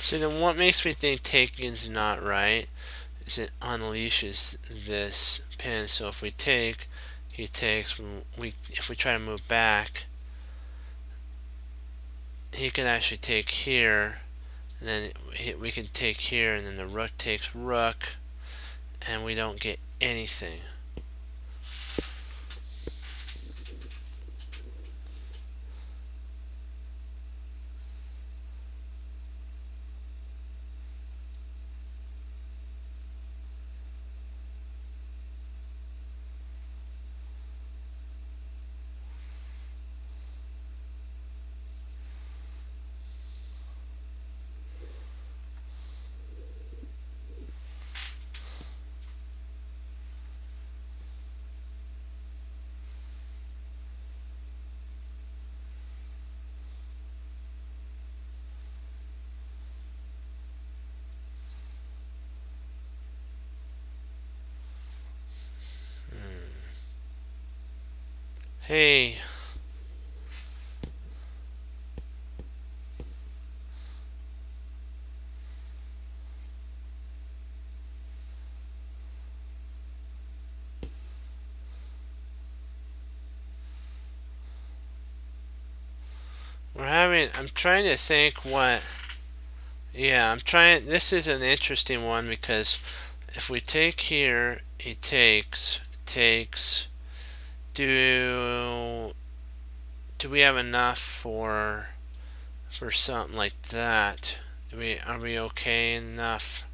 See, then what makes me think taking's not right is it unleashes this pin. So if we take, he takes. If we try to move back, he can actually take here, and then we can take here, and then the rook takes rook, and we don't get anything. Hey. I'm trying to think what, this is an interesting one because if we take here, he takes, do we have enough for something like that? Are we okay enough?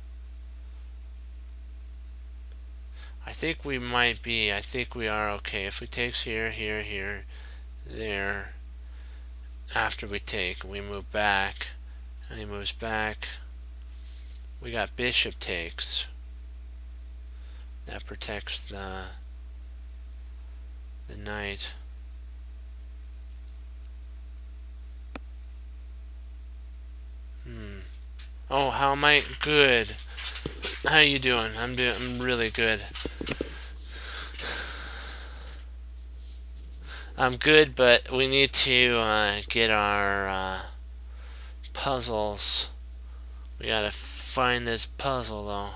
I think we might be. I think we are okay. If we takes here, there, after we take, we move back, and he moves back. We got bishop takes. That protects the knight. Oh, how am I? Good. How you doing? I'm really good. I'm good, but we need to get our puzzles. We gotta find this puzzle though.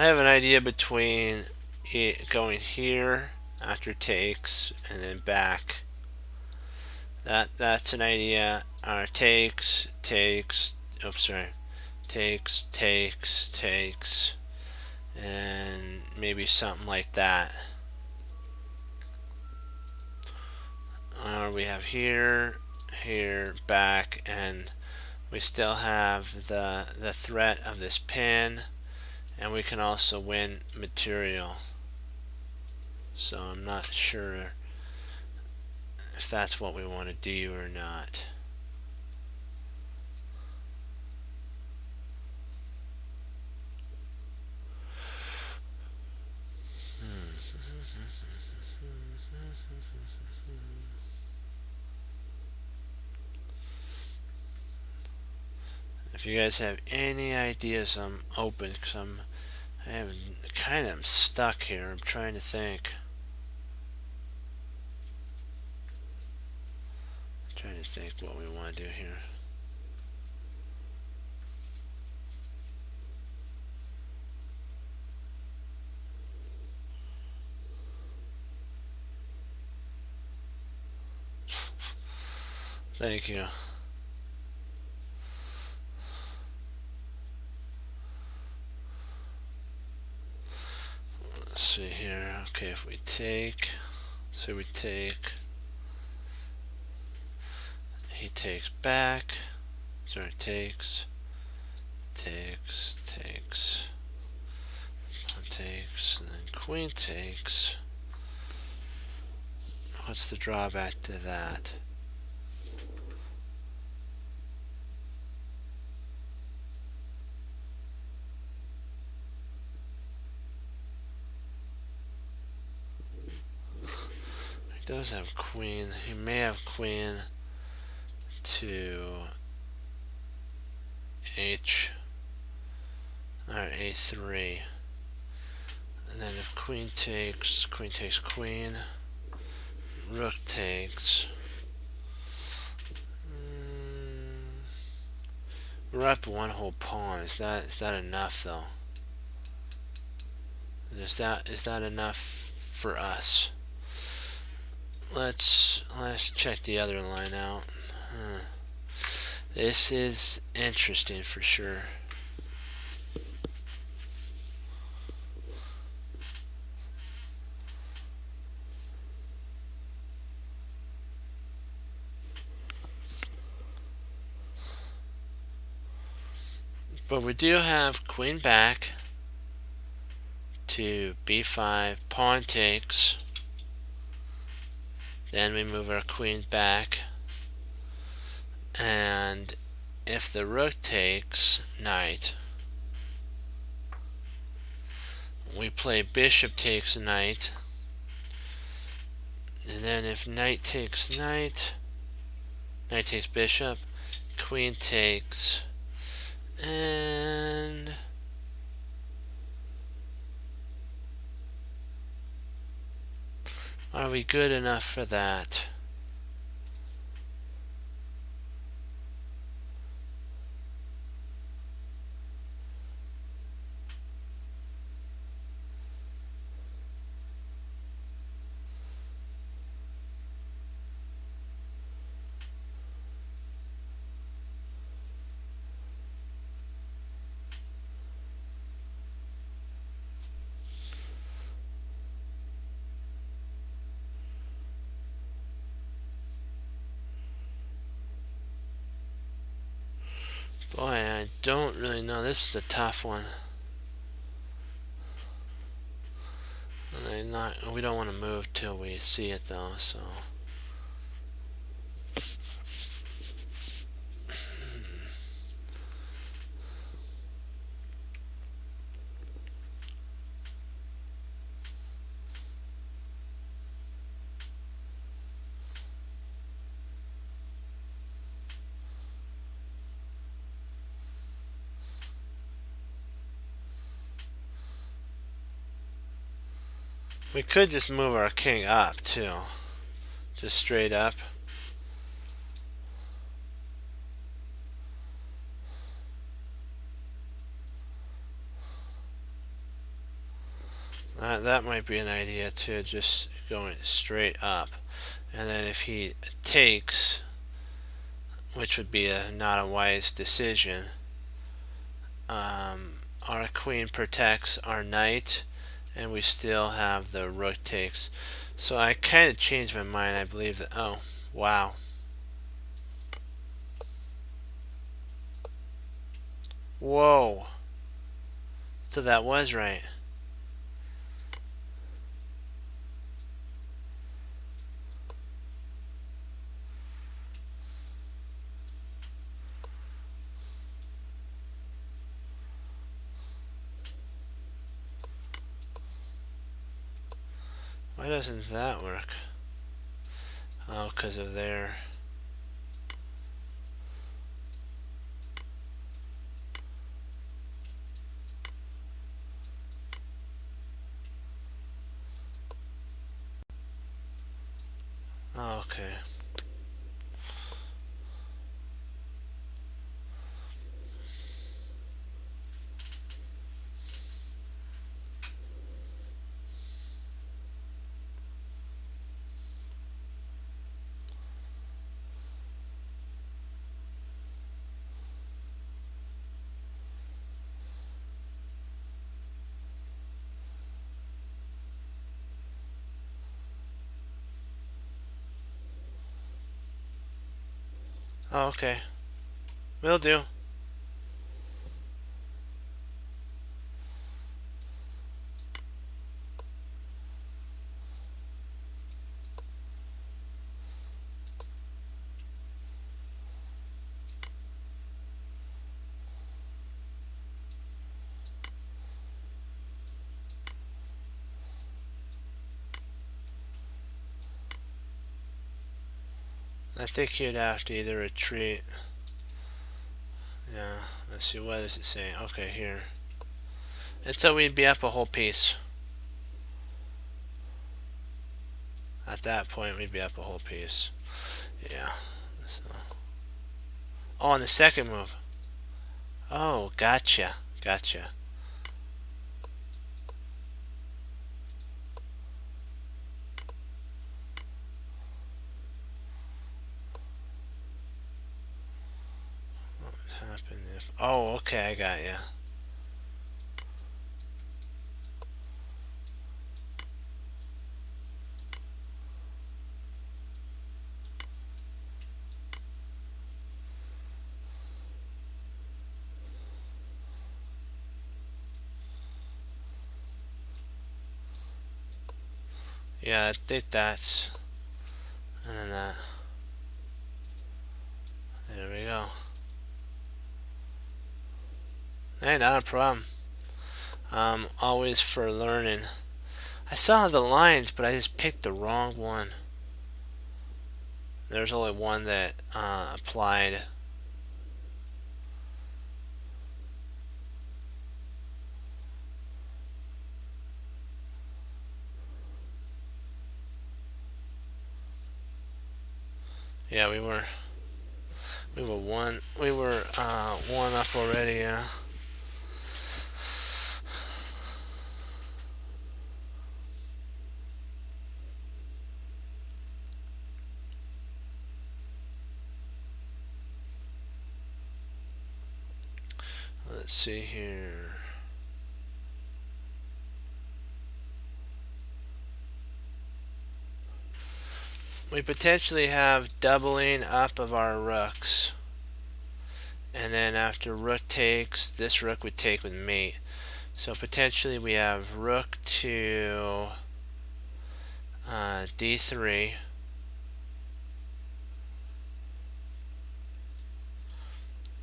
I have an idea between going here after takes and then back. That's an idea. Takes, oops, sorry. Takes, and maybe something like that. We have here, back, and we still have the threat of this pin, and we can also win material. So I'm not sure if that's what we want to do or not. If you guys have any ideas, I'm open, because I am kind of stuck here. I'm trying to think. What we want to do here. Thank you. Let's see here. Okay, if we take, so we take, he takes back, sorry, takes, and then queen takes. What's the drawback to that? He does have queen. He may have queen to H or A3. And then if queen takes queen, rook takes. We're up one whole pawn. Is that enough though? Is that enough for us? Let's check the other line out. This is interesting for sure. But we do have queen back to b5, pawn takes. Then we move our queen back, and if the rook takes knight, we play bishop takes knight, and then if knight takes knight, knight takes bishop, queen takes, and are we good enough for that? Boy, I don't really know. This is a tough one. And we don't want to move till we see it though, so. We could just move our king up too. Just straight up. That might be an idea too, just going straight up. And then if he takes, which would be not a wise decision, our queen protects our knight, and we still have the rook takes. So I kind of changed my mind. I believe that, oh, wow. Whoa. So that was right. Why doesn't that work? Oh, because of their... Oh, okay. Oh, okay. Will do. I think you'd have to either retreat. Yeah, let's see, what does it say? Okay, here. And so we'd be up a whole piece. At that point, we'd be up a whole piece. Yeah. So. Oh, on the second move. Oh, gotcha. Gotcha. What would happen if... Oh, okay, I got you. Yeah, I think that's... And then that. There we go. Hey, not a problem. Always for learning. I saw the lines, but I just picked the wrong one. There's only one that applied. Yeah, we were one up already. Yeah. Let's see here. We potentially have doubling up of our rooks. And then after rook takes, this rook would take with mate. So potentially we have rook to d3.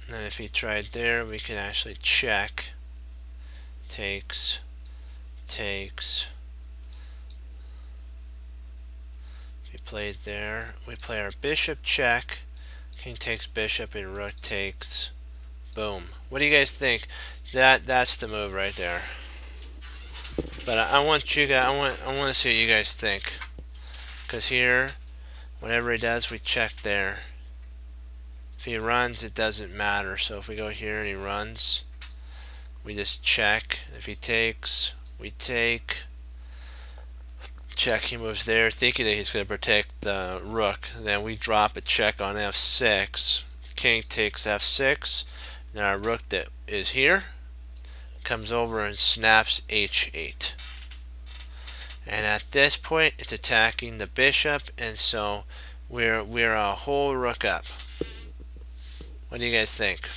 And then if he tried there, we can actually check. Takes, takes. We played there. We play our bishop check. King takes bishop and rook takes. Boom. What do you guys think? That's the move right there. But I want you guys. I want to see what you guys think. Because here, whatever he does, we check there. If he runs, it doesn't matter. So if we go here and he runs, we just check. If he takes, we take. check, he moves there, thinking that he's going to protect the rook. Then we drop a check on f6. King takes f6. Then our rook that is here comes over and snaps h8. And at this point, it's attacking the bishop, and so we're a whole rook up. What do you guys think?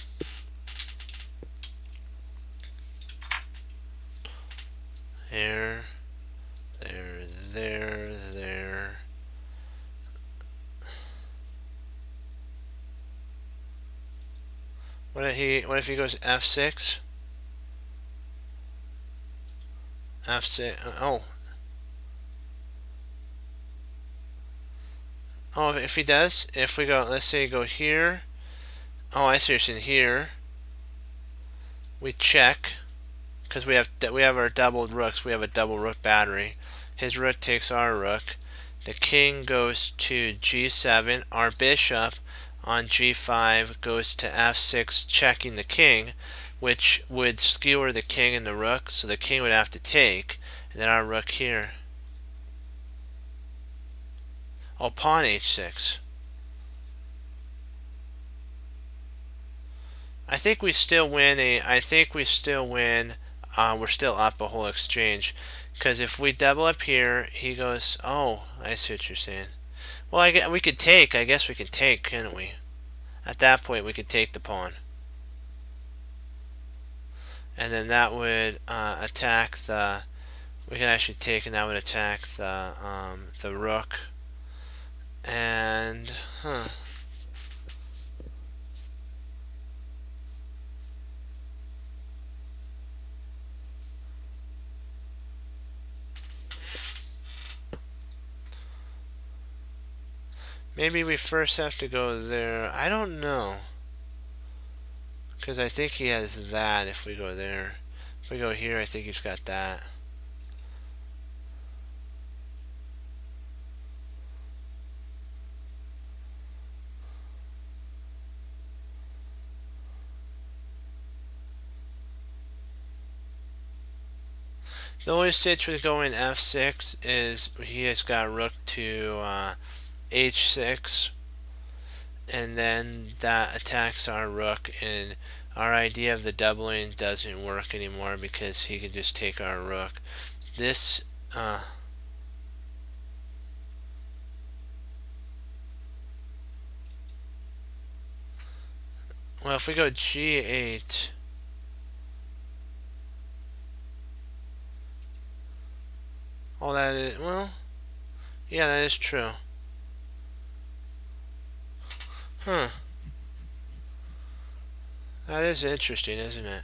There, there. What if he goes f6? f6. Oh, if he does, if we go, let's say go here. Oh, I see what you're saying. Here we check because we have our doubled rooks. We have a double rook battery. His rook takes our rook. The king goes to g7. Our bishop on g5 goes to f6, checking the king, which would skewer the king and the rook, so the king would have to take, and then our rook here. Oh, pawn h6. I think we still win we're still up a whole exchange, because if we double up here, he goes, oh, I see what you're saying. Well, I guess we could take, couldn't we? At that point, we could take the pawn. And then that would attack the, we can actually take, and that would attack the rook. And, maybe we first have to go there. I don't know. Because I think he has that if we go there. If we go here, I think he's got that. The only stitch with going f6 is he has got rook to h6, and then that attacks our rook, and our idea of the doubling doesn't work anymore because he can just take our rook. This well, if we go g8, oh, that is, well, yeah, that is true. Huh. That is interesting, isn't it?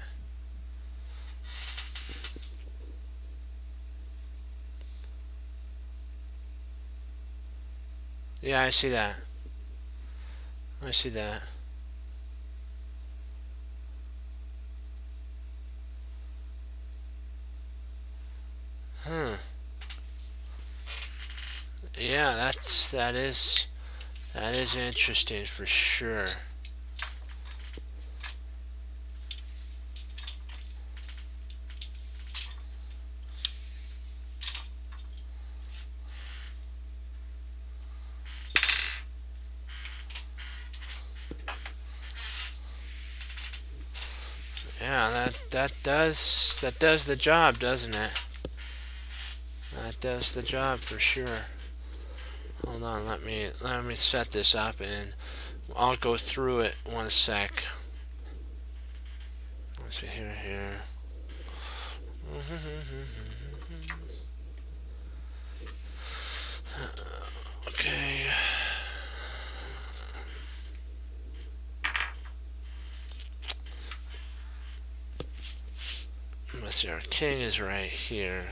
Yeah, I see that. I see that. Huh. Yeah, that is interesting for sure. Yeah, that does the job, doesn't it? That does the job for sure. Hold on, let me set this up and I'll go through it one sec. Let's see here. Okay. Let's see, our king is right here.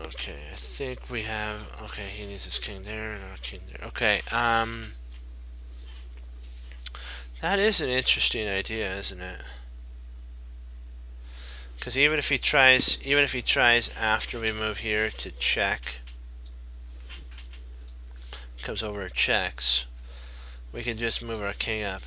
Okay, I think we have, okay, he needs his king there and our king there. Okay, that is an interesting idea, isn't it? Because even if he tries after we move here to check, comes over and checks, we can just move our king up.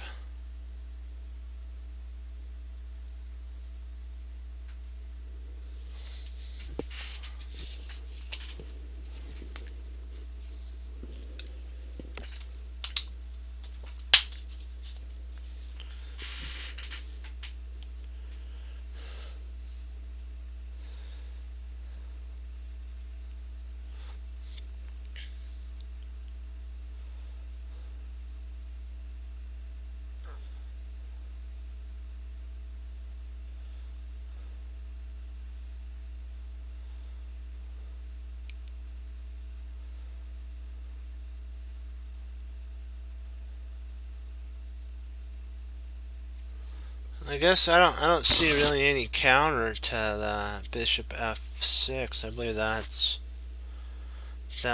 I guess I don't see really any counter to the bishop f6. I believe that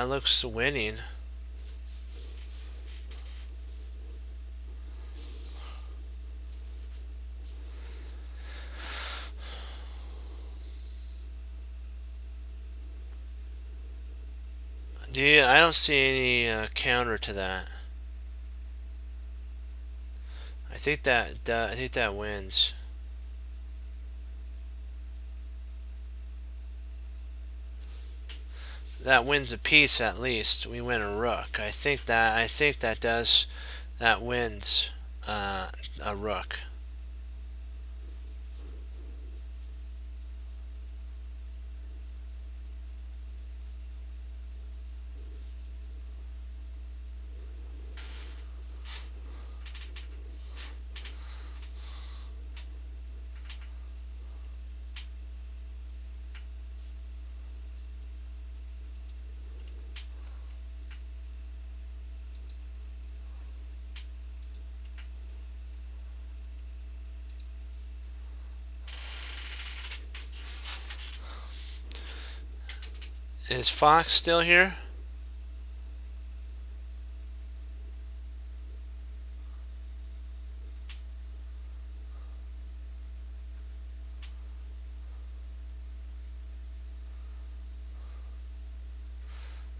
looks winning. I don't see any counter to that. I think that wins. That wins a piece at least. We win a rook. I think that wins a rook. Is Fox still here?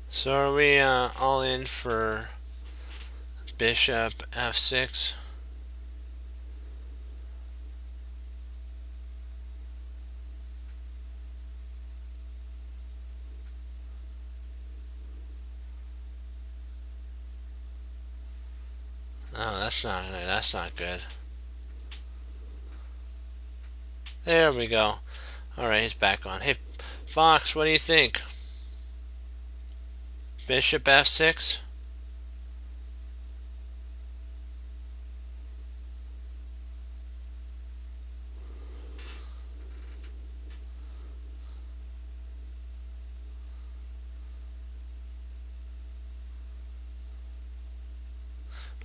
So are we all in for bishop f6? Oh, that's not good. There we go. All right, he's back on. Hey, Fox, what do you think? Bishop f6?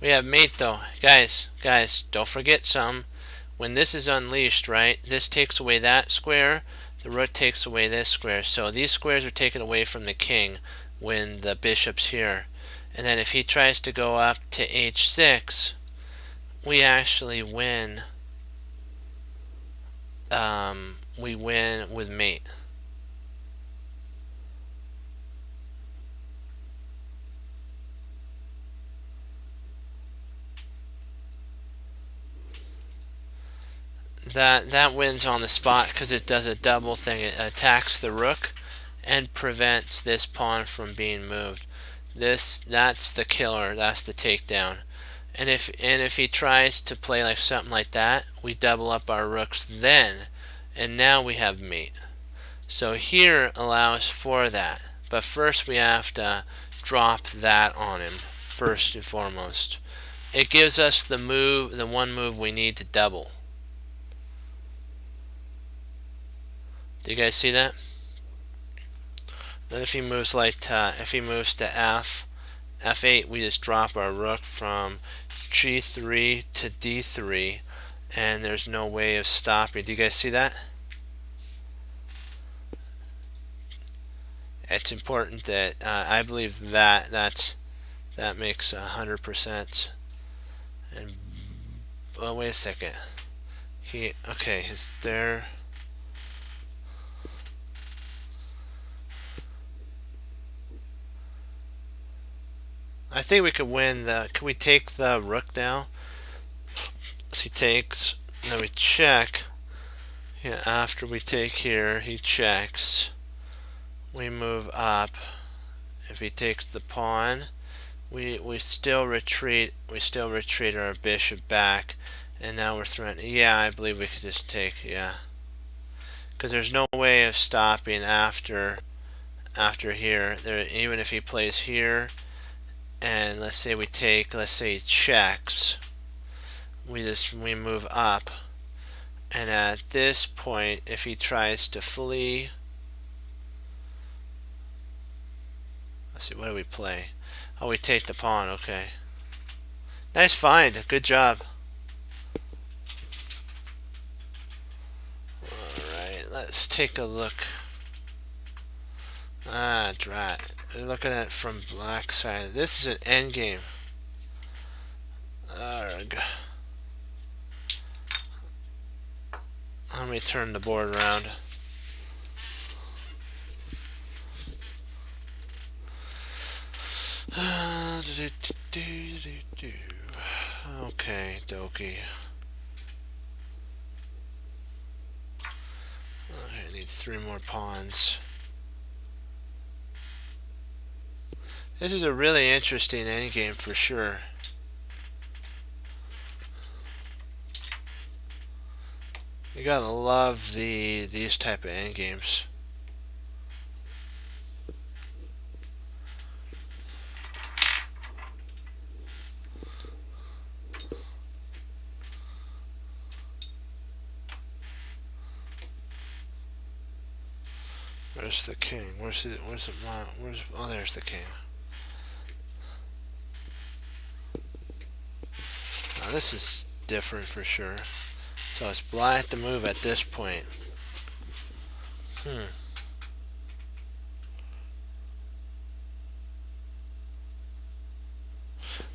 We have mate though. Guys, don't forget some. When this is unleashed, right, this takes away that square, the rook takes away this square. So these squares are taken away from the king when the bishop's here. And then if he tries to go up to h6, we actually win. We win with mate. That wins on the spot because it does a double thing. It attacks the rook and prevents this pawn from being moved. That's the killer. That's the takedown. And if he tries to play like something like that, we double up our rooks then, and now we have mate. So here allows for that, but first we have to drop that on him first and foremost. It gives us the one move we need to double. Do you guys see that? Then if he moves if he moves to f8, we just drop our rook from g3 to d3, and there's no way of stopping. Do you guys see that? It's important that I believe that makes 100%. And oh, wait a second. Okay, is there? I think we could win the. Can we take the rook now? So he takes. Then we check. Yeah, after we take here, he checks. We move up. If he takes the pawn, we still retreat. We still retreat our bishop back, and now we're threatening. Yeah, I believe we could just take. Yeah, because there's no way of stopping after here. There, even if he plays here. And let's say we take, let's say he checks, we move up, and at this point if he tries to flee, let's see, what do we play? Oh, we take the pawn. Okay, nice find, good job. take a look. Ah, drat. We're looking at it from black side. This is an endgame. Arrgh. Let me turn the board around. Okay, dokie. Okay, I need 3 more pawns. This is a really interesting endgame for sure. You gotta love these type of endgames. Where's the king? Oh, there's the king. Now this is different for sure. So it's black to move at this point.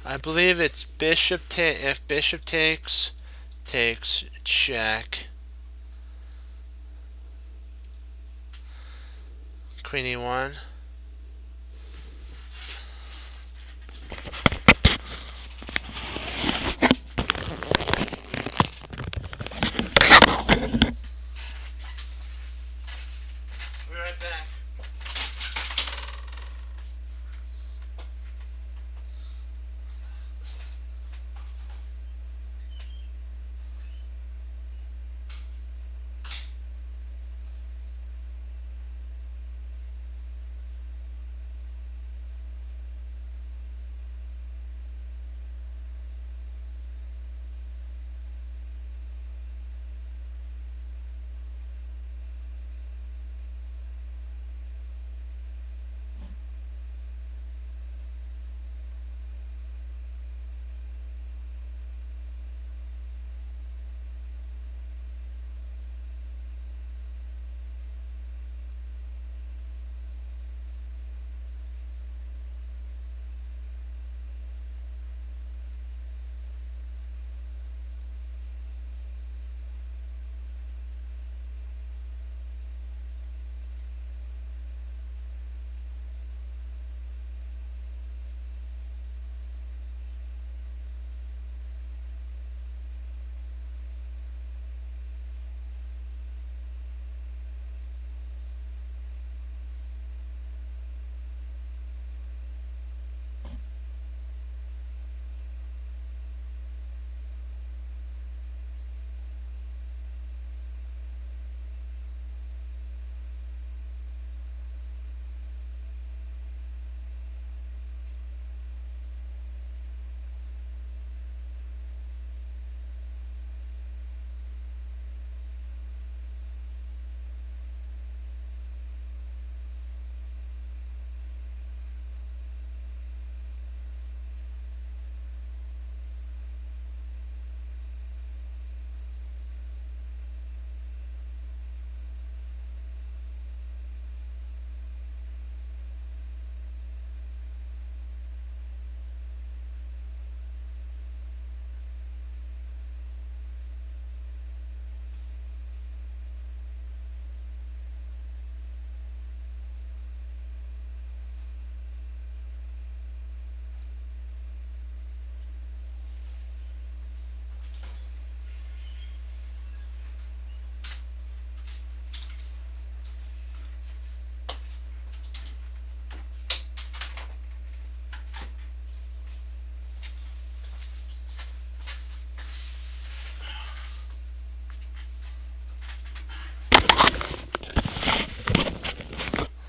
I believe it's bishop if bishop takes check. Queen e1. Be right back.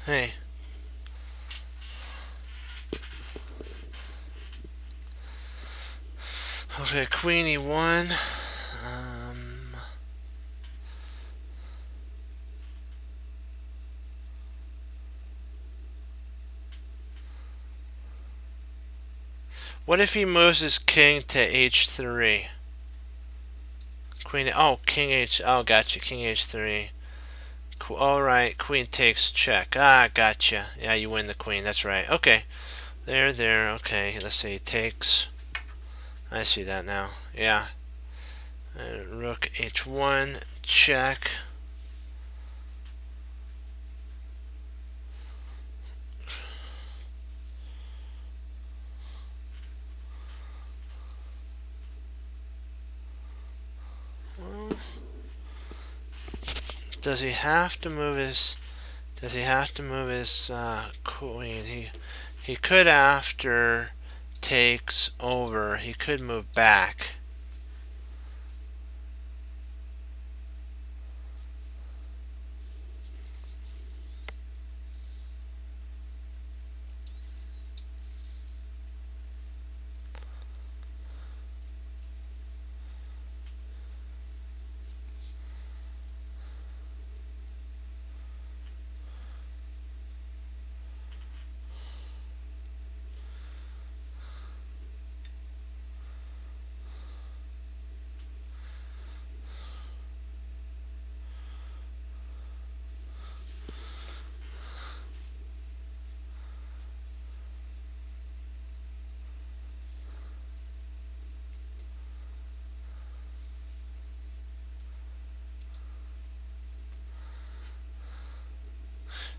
Hey. Okay, Queen e1. What if he moves his king to h3? Queen. Oh, king h. Oh, gotcha. King h3. Alright, queen takes check. Ah, gotcha. Yeah, you win the queen. That's right. Okay. There. Okay, let's see. Takes. I see that now. Yeah. Rook h1. Check. Well, does he have to move his... Does he have to move his queen? He could after takes over. He could move back.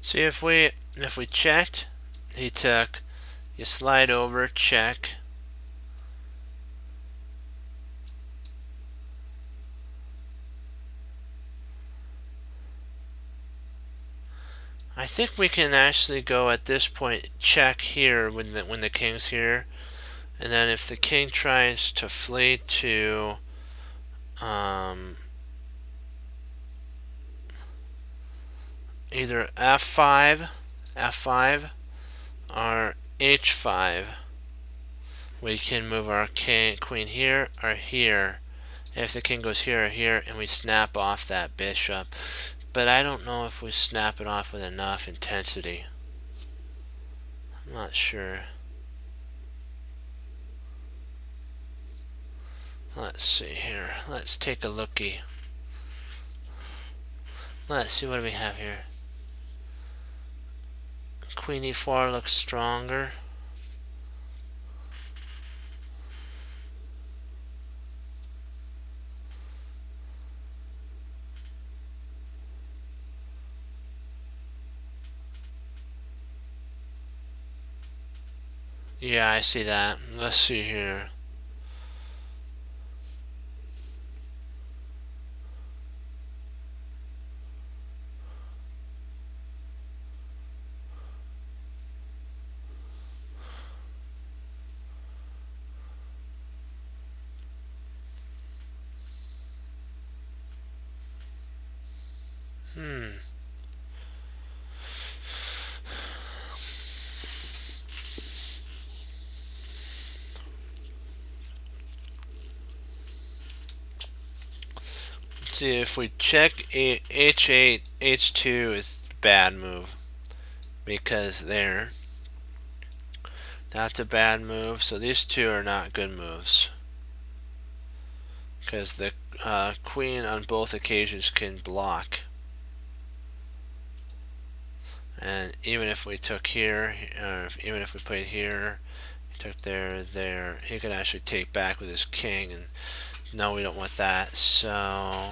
See, if we checked, he took. You slide over, check. I think we can actually go at this point check here when the king's here, and then if the king tries to flee to either f5 or h5, we can move our queen here or here. If the king goes here or here, and we snap off that bishop. But I don't know if we snap it off with enough intensity. I'm not sure. Let's see here. Let's take a looky. Let's see, what do we have here? Queen e4 looks stronger. Yeah, I see that. Let's see here. See, if we check h8, h2 is a bad move, because there, that's a bad move. So these two are not good moves, because the queen on both occasions can block. And even if we took here, or even if we played here, he took there, he could actually take back with his king, and no, we don't want that. So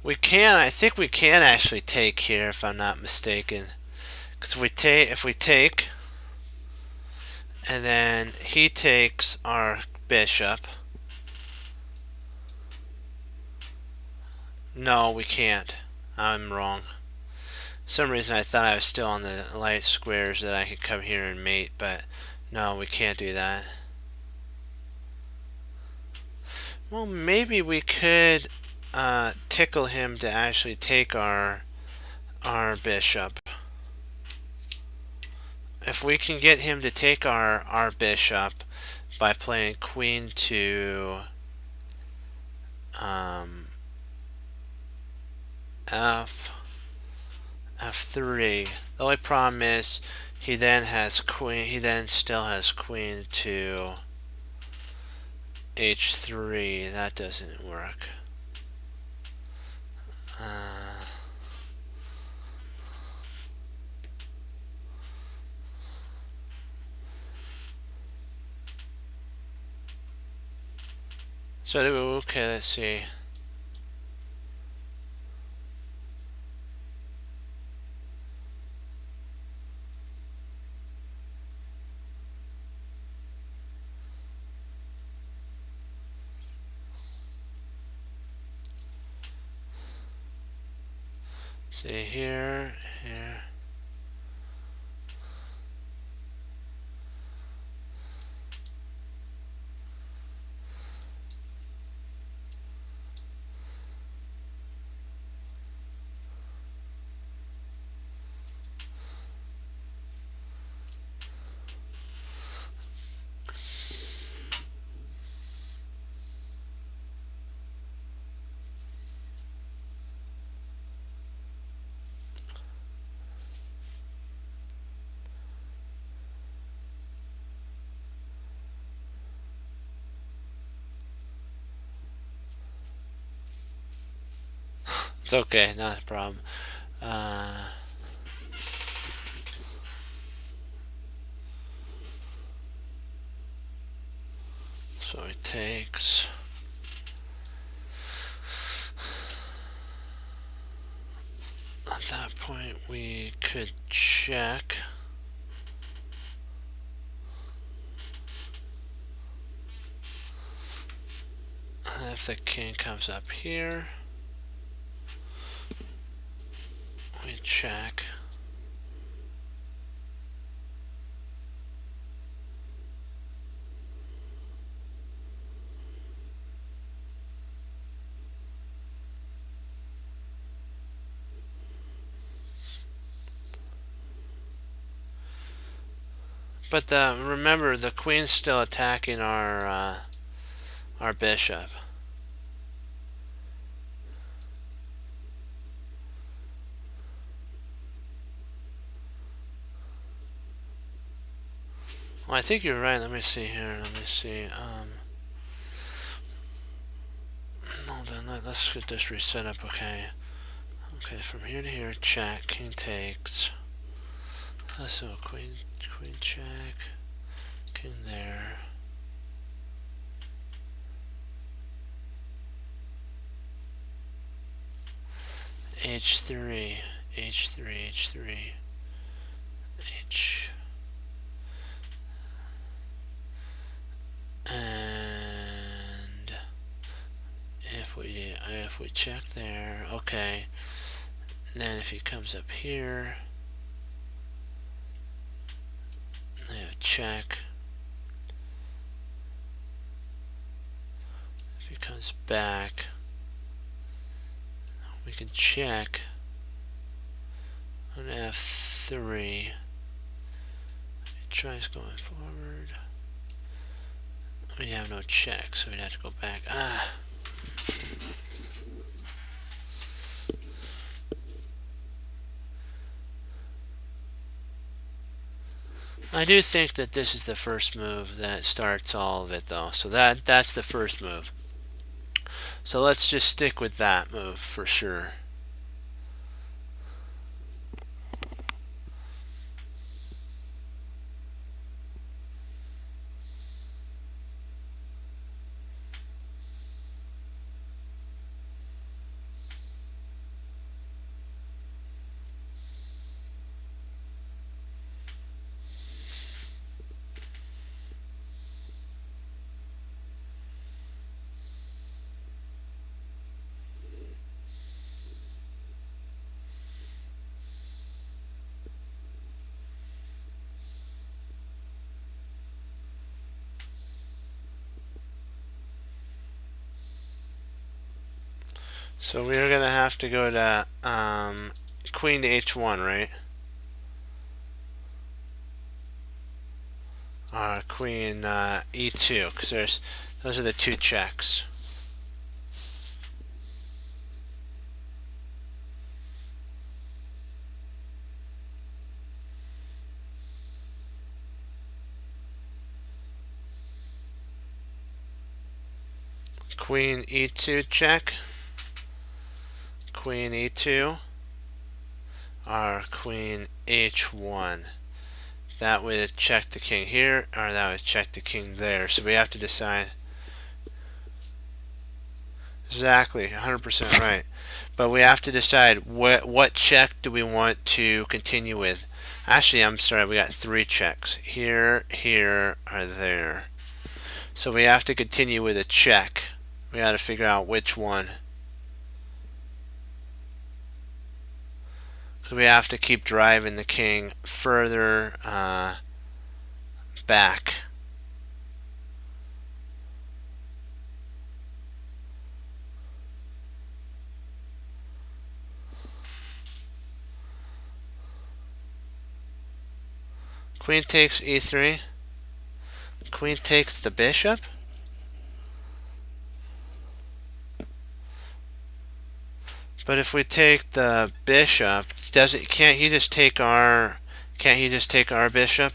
we can. I think we can actually take here, if I'm not mistaken. Because if we take, and then he takes our bishop. No, we can't. I'm wrong. For some reason I thought I was still on the light squares, that I could come here and mate, but no, we can't do that. Well, maybe we could tickle him to actually take our bishop. If we can get him to take our bishop by playing queen to f f3. The only problem is he then has queen. He then still has queen to h3. That doesn't work. So okay, let's see. See here, here. It's okay, not a problem. So he takes. At that point, we could check. And if the king comes up here, we check. But remember, the queen's still attacking our bishop. Well, I think you're right. Let me see here. Let me see. Hold on. Let's get this reset up. Okay. Okay. From here to here, check. King takes. So queen check. King there. h3, h3, h3, h. And if we check there, okay. Then if he comes up here, check. If he comes back, we can check on f3. He tries going forward. We have no check, so we'd have to go back. I do think that this is the first move that starts all of it, though. So that's the first move. So let's just stick with that move for sure. So we're gonna have to go to queen to h1, right? Queen e2, because those are the two checks. Queen e2 check. Queen e2. Or queen h1. That would check the king here, or that would check the king there. So we have to decide. Exactly, 100% right. But we have to decide what check do we want to continue with. Actually, I'm sorry, we got 3 checks. Here, here, or there. So we have to continue with a check. We got to figure out which one. So we have to keep driving the king further back. Queen takes e3. Queen takes the bishop. But if we take the bishop, can't he just take our bishop?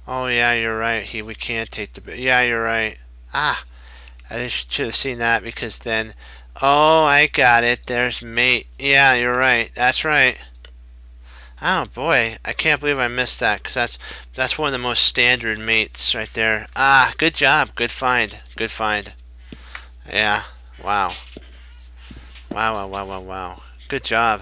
Oh yeah, you're right. We can't take the yeah, you're right. Ah, I should have seen that because then oh, I got it. There's mate. Yeah, you're right. That's right. Oh boy, I can't believe I missed that because that's one of the most standard mates right there. Ah, good job. Good find. Good find. Yeah. Wow. Wow, wow, wow, wow, wow. Good job.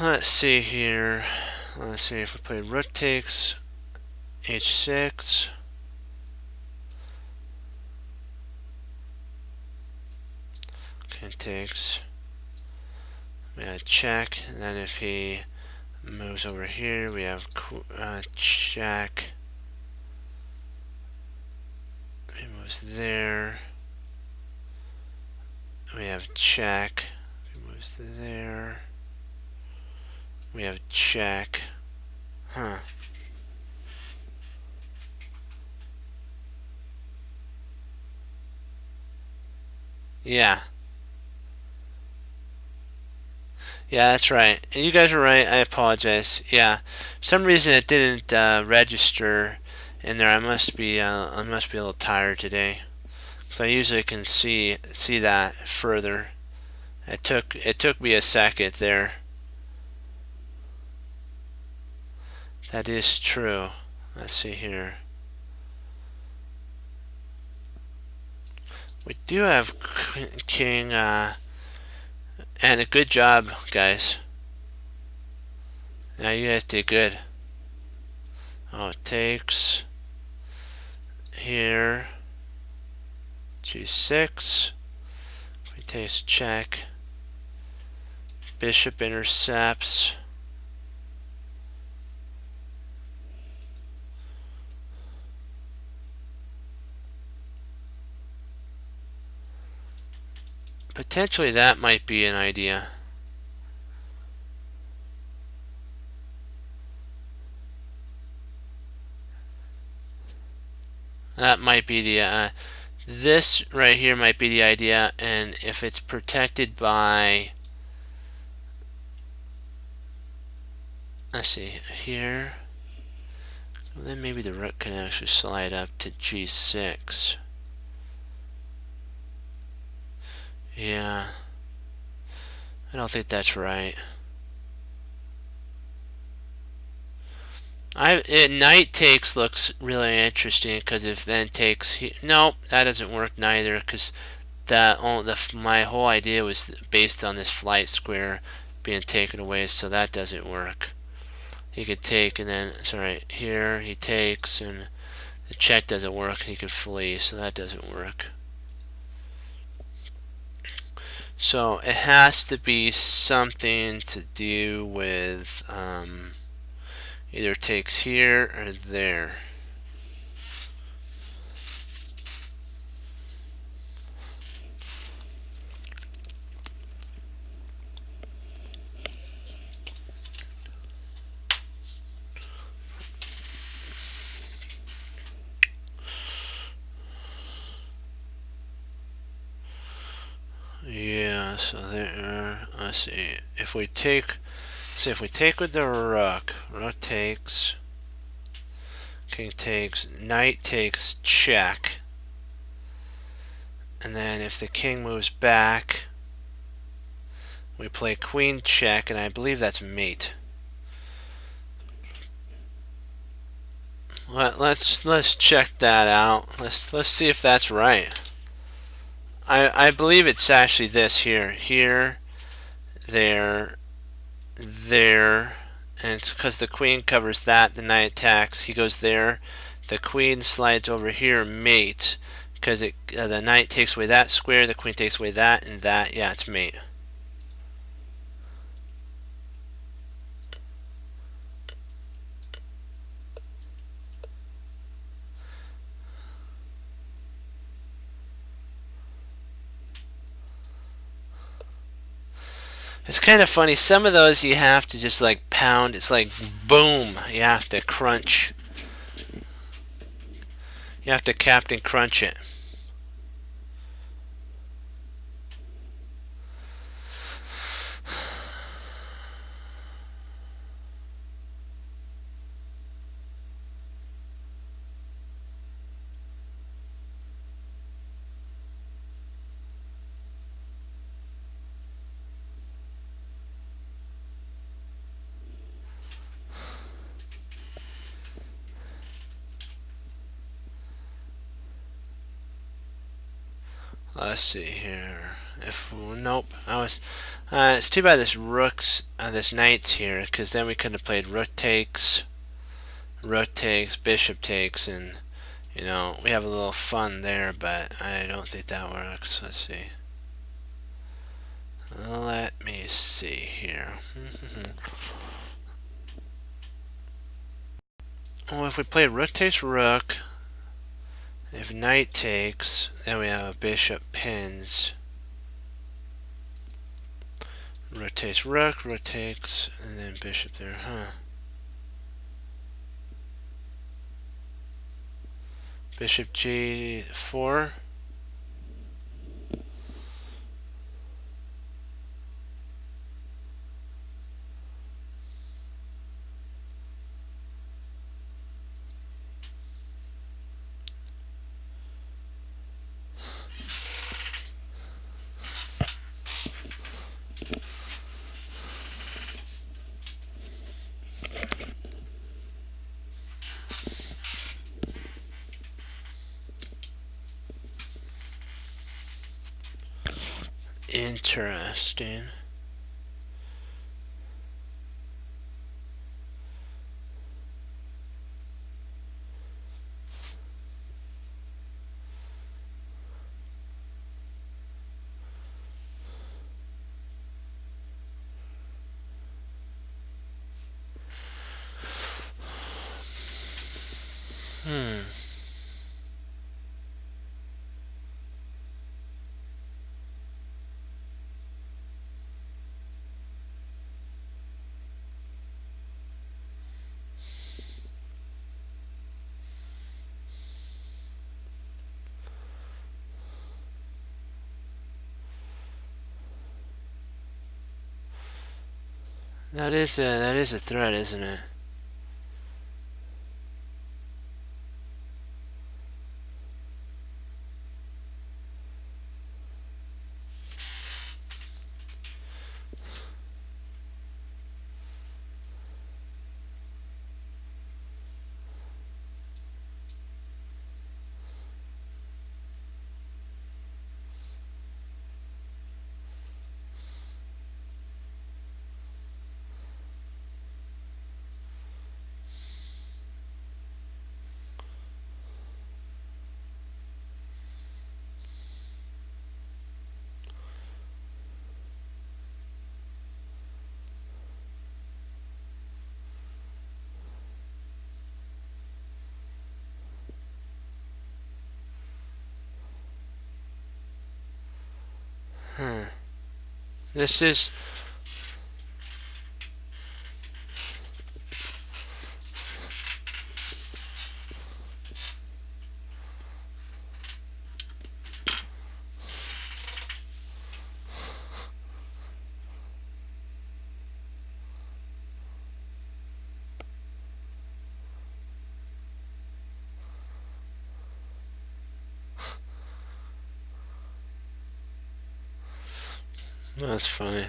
Let's see here. Let's see if we play rook takes h6. King takes. We have check, and then if he moves over here, we have check. He moves there. We have check. He moves there. We have check. Huh. Yeah. Yeah, that's right. And you guys are right. I apologize. Yeah. For some reason it didn't register in there. I must be a little tired today. So I usually can see that further. It took me a second there. That is true. Let's see here. We do have king, and a good job, guys. Now you guys did good. Oh, it takes here. G6. We takes check. Bishop intercepts. Potentially that might be an idea. That might be the this right here might be the idea, and if it's protected by, let's see here, then maybe the rook can actually slide up to g6. Yeah, I don't think that's right. Knight takes looks really interesting because if then takes, no, that doesn't work neither because my whole idea was based on this flight square being taken away, so that doesn't work. He could take and then, sorry, here he takes and the check doesn't work. He could flee, so that doesn't work. So it has to be something to do with either takes here or there. So there, let's see. If we take, if we take with the rook, rook takes, king takes, knight takes, check. And then if the king moves back, we play queen check, and I believe that's mate. Let's check that out. Let's see if that's right. I believe it's actually this here, here, there, there, and it's because the queen covers that, the knight attacks, he goes there, the queen slides over here, mate, because it the knight takes away that square, the queen takes away that, and that, yeah, it's mate. It's kind of funny. Some of those you have to just like pound. It's like boom. You have to crunch. You have to Captain Crunch it. Let's see here. If nope, I was. It's too bad this rook's this knight's here, because then we could have played rook takes, bishop takes, and you know we have a little fun there. But I don't think that works. Let's see. Let me see here. Well, if we play rook takes rook. If knight takes, then we have a bishop pins. Rotates rook, rotates, and then bishop there, huh? Bishop g4. Interesting. That is a threat, isn't it? This is That's funny.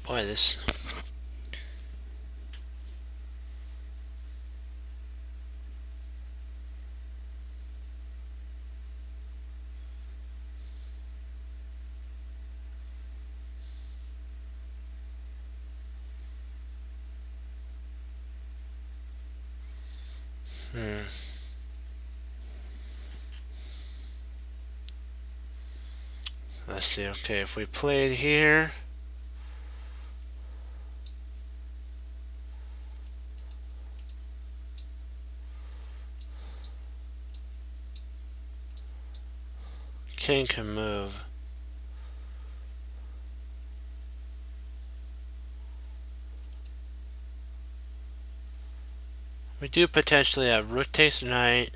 Boy, this. Let's see. Okay, if we played here. King can move. We do potentially have rook takes knight,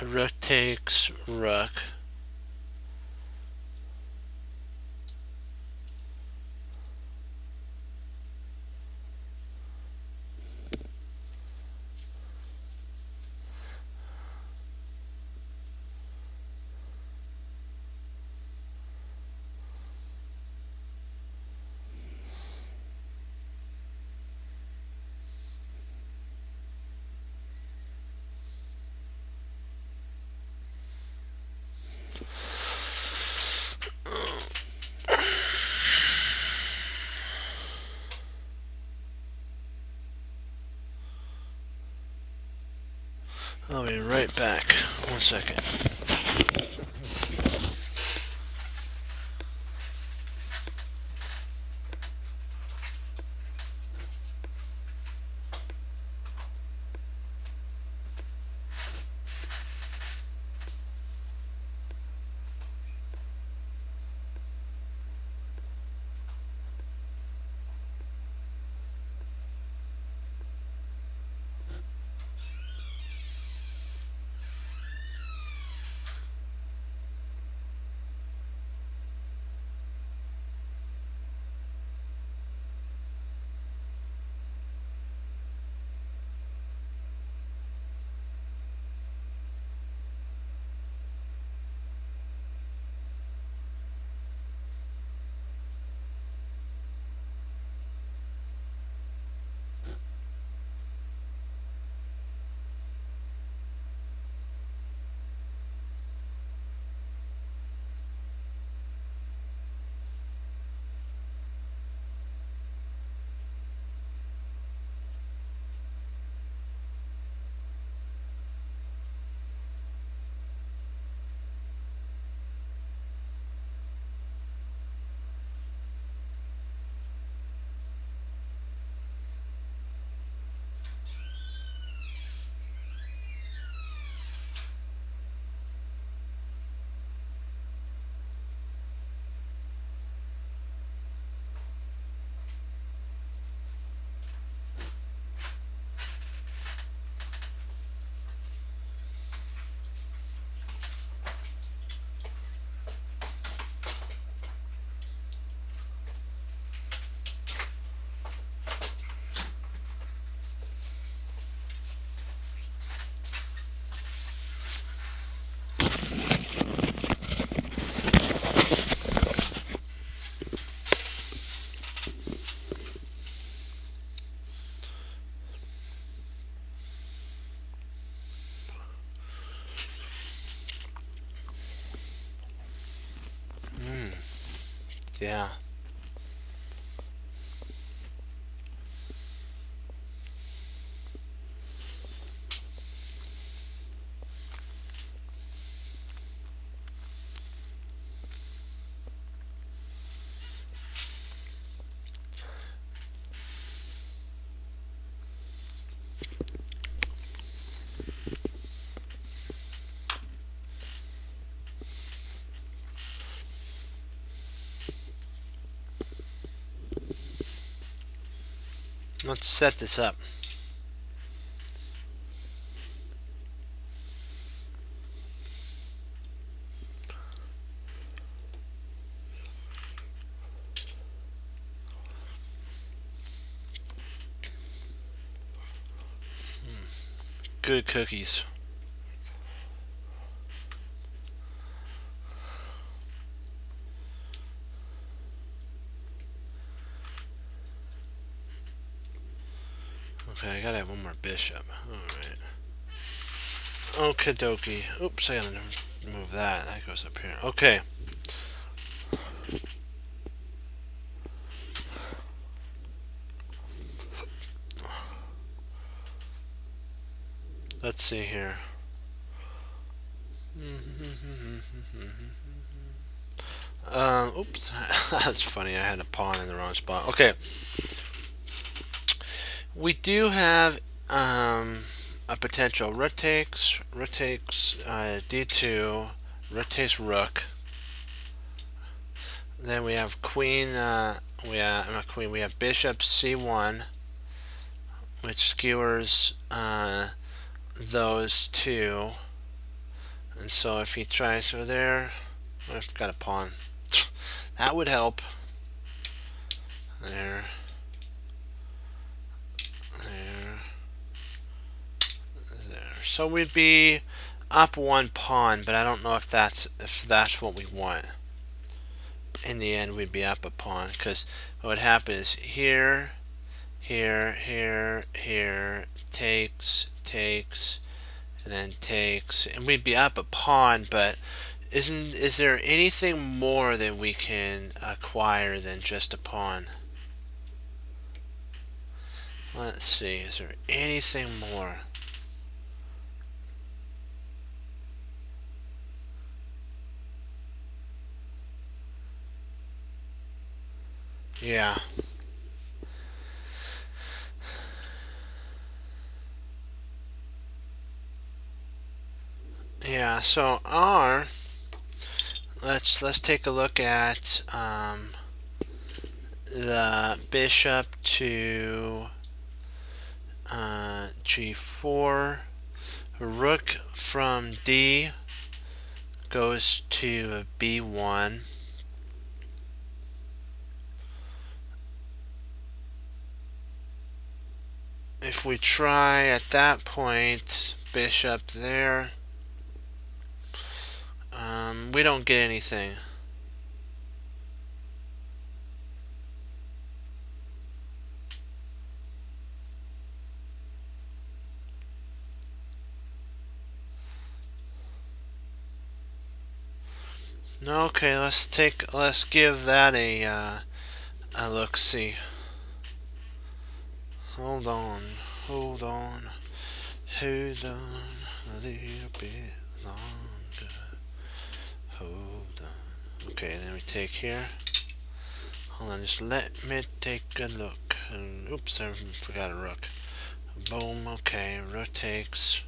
rook takes rook. I'll be right back. 1 second. Yeah. Let's set this up. good cookies. Okay, I gotta have one more bishop. Alright. Okie dokie. Oops, I gotta move that. That goes up here. Okay. Let's see here. Oops. That's funny. I had a pawn in the wrong spot. Okay. We do have a potential rook takes d2, rook takes rook. Then we have queen. Not queen. We have bishop c1, which skewers those two. And so if he tries over there, I've got a pawn. That would help. There. There. There. So we'd be up one pawn, but I don't know if that's what we want. In the end, we'd be up a pawn, because what would happen is here, here, takes, and then takes, and we'd be up a pawn. But is there anything more that we can acquire than just a pawn? Let's see, is there anything more? Yeah. Yeah, so let's take a look at the bishop to g4. Rook from d goes to b1. If we try at that point, bishop there, we don't get anything. Okay, let's give that a look. See. Hold on a little bit longer. Hold on. Okay, then we take here. Hold on, just let me take a look. Oops, I forgot a rook. Boom. Okay, rook takes.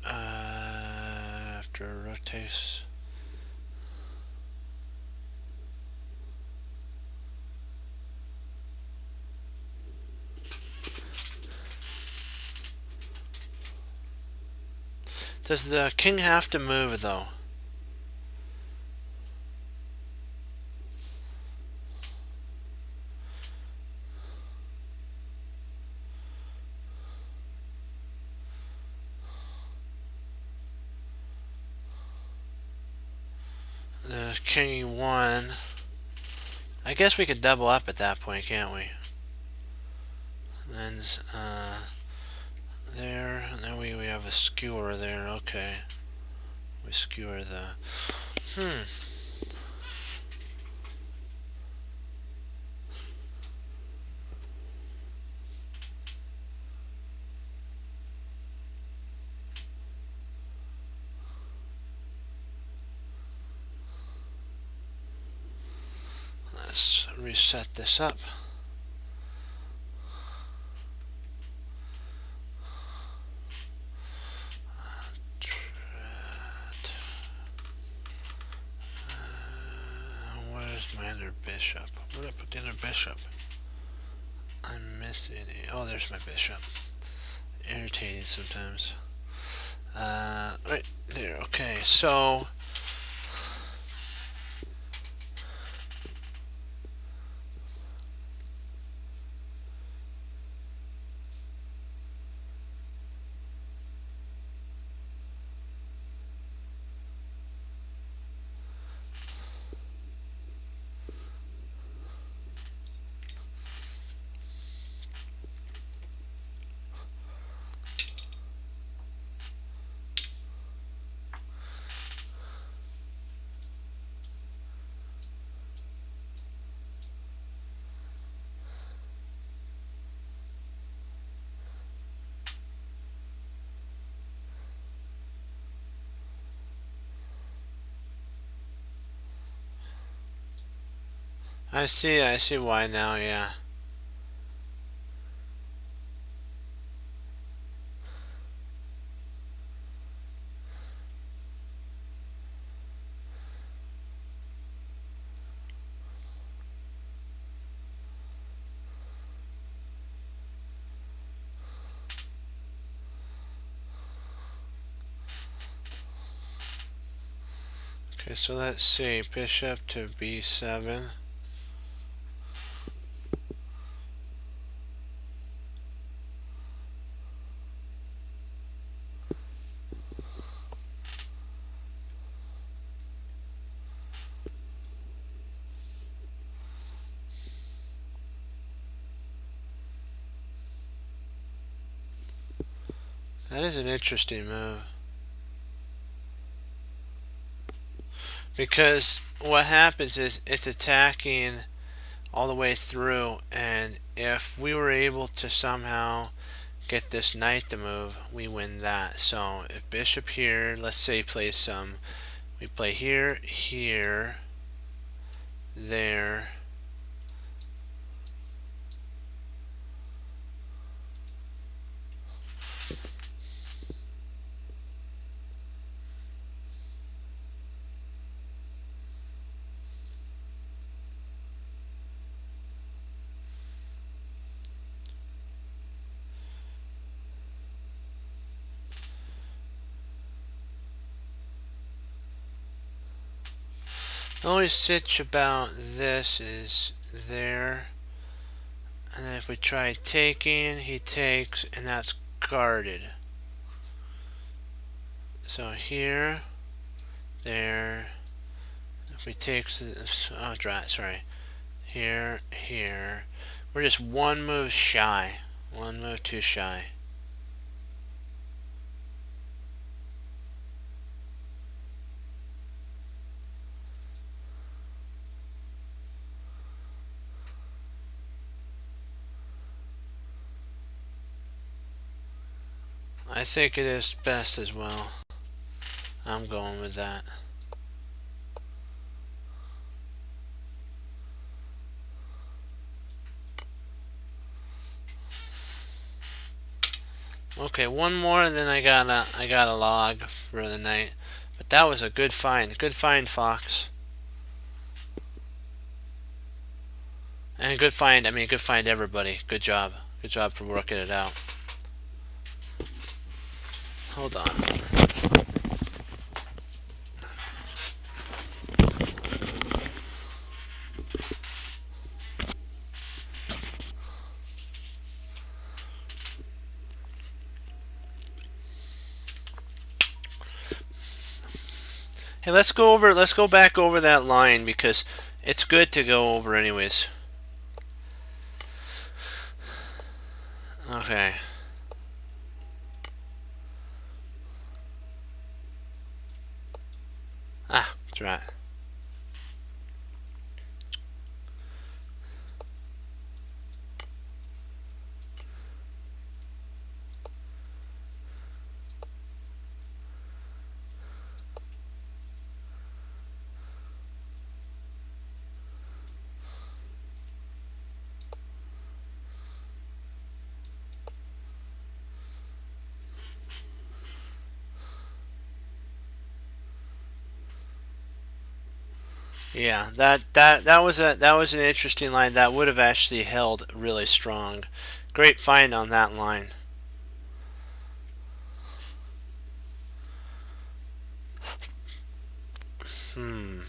After rook takes. Does the king have to move, though? The king e1. I guess we could double up at that point, can't we? And there, and then we have a skewer there. Okay, we skewer the. Let's reset this up. Where's my other bishop? Where did I put the other bishop? I'm missing it. Oh, there's my bishop. Irritating sometimes. Right there. Okay, so. I see why now, yeah. Okay, so let's see. Bishop to b7. That is an interesting move. Because what happens is it's attacking all the way through, and if we were able to somehow get this knight to move, we win that. So if bishop here, let's say plays some, we play here, here, there. The only stitch about this is there. And then if we try taking, he takes, and that's guarded. So here, there. If we take this, oh, sorry. Here, here. We're just one move shy. One move too shy. I think it is best as well. I'm going with that. Okay, one more, and then I got a log for the night. But that was a good find. Good find, Fox. And good find, I mean, good find everybody. Good job. Good job for working it out. Hold on. Hey, let's go back over that line because it's good to go over anyways. Okay. Ah, that's right. Yeah, that was an interesting line. That would have actually held really strong. Great find on that line. Hmm.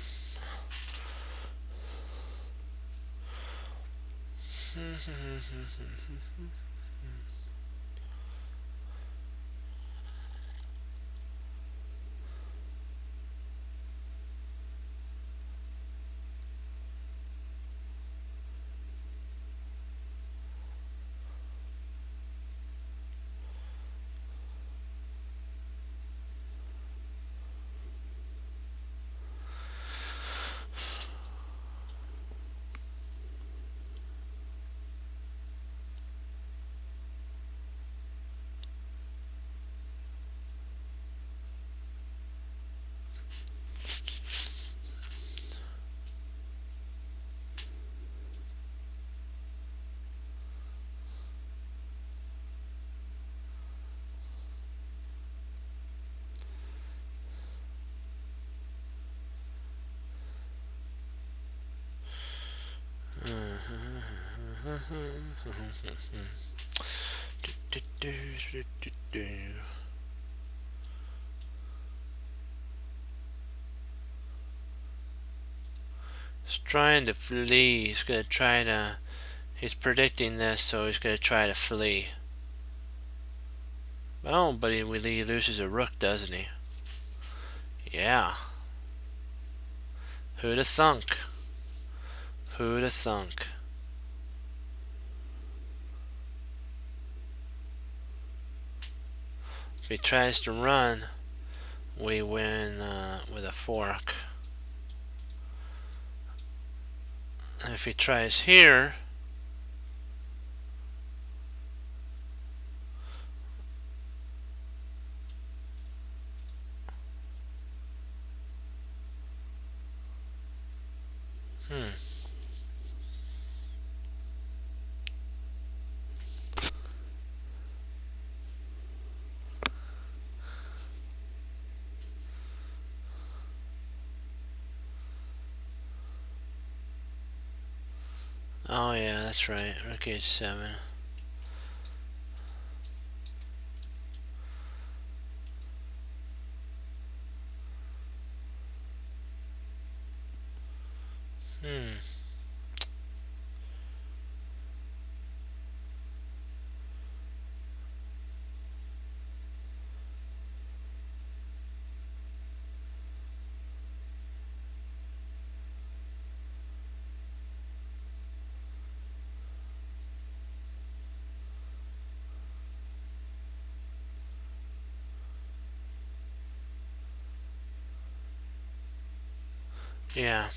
He's trying to flee. He's gonna try to. He's predicting this, so he's gonna try to flee. Oh, but he loses a rook, doesn't he? Yeah. Who'da thunk? Who'da thunk? If he tries to run, we win with a fork. And if he tries here, oh yeah, that's right. Rook h7. Yeah.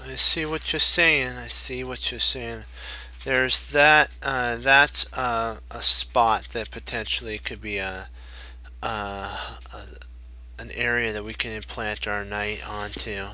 I see what you're saying. I see what you're saying. There's that. That's a spot that potentially could be a an area that we can implant our knight onto.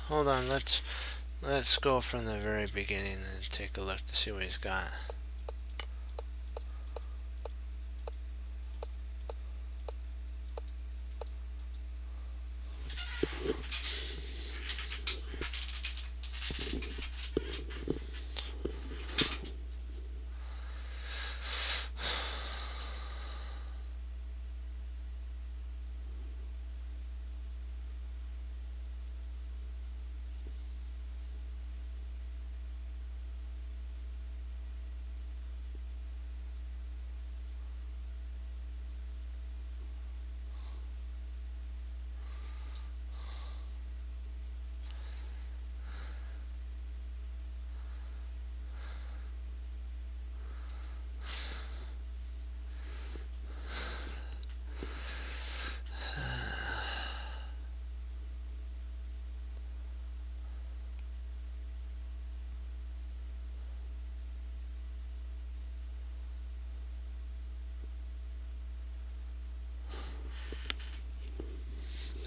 Hold on, let's go from the very beginning and take a look to see what he's got.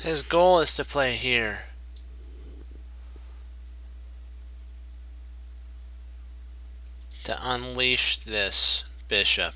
His goal is to play here. To unleash this bishop.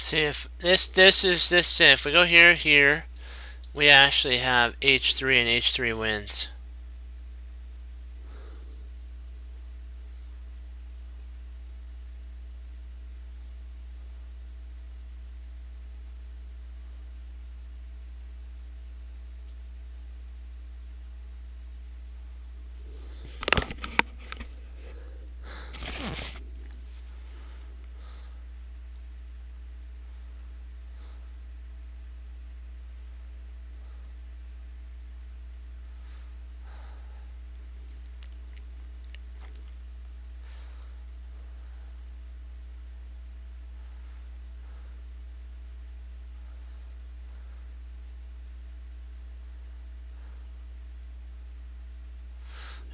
See if if we go here, we actually have H3 and H3 wins.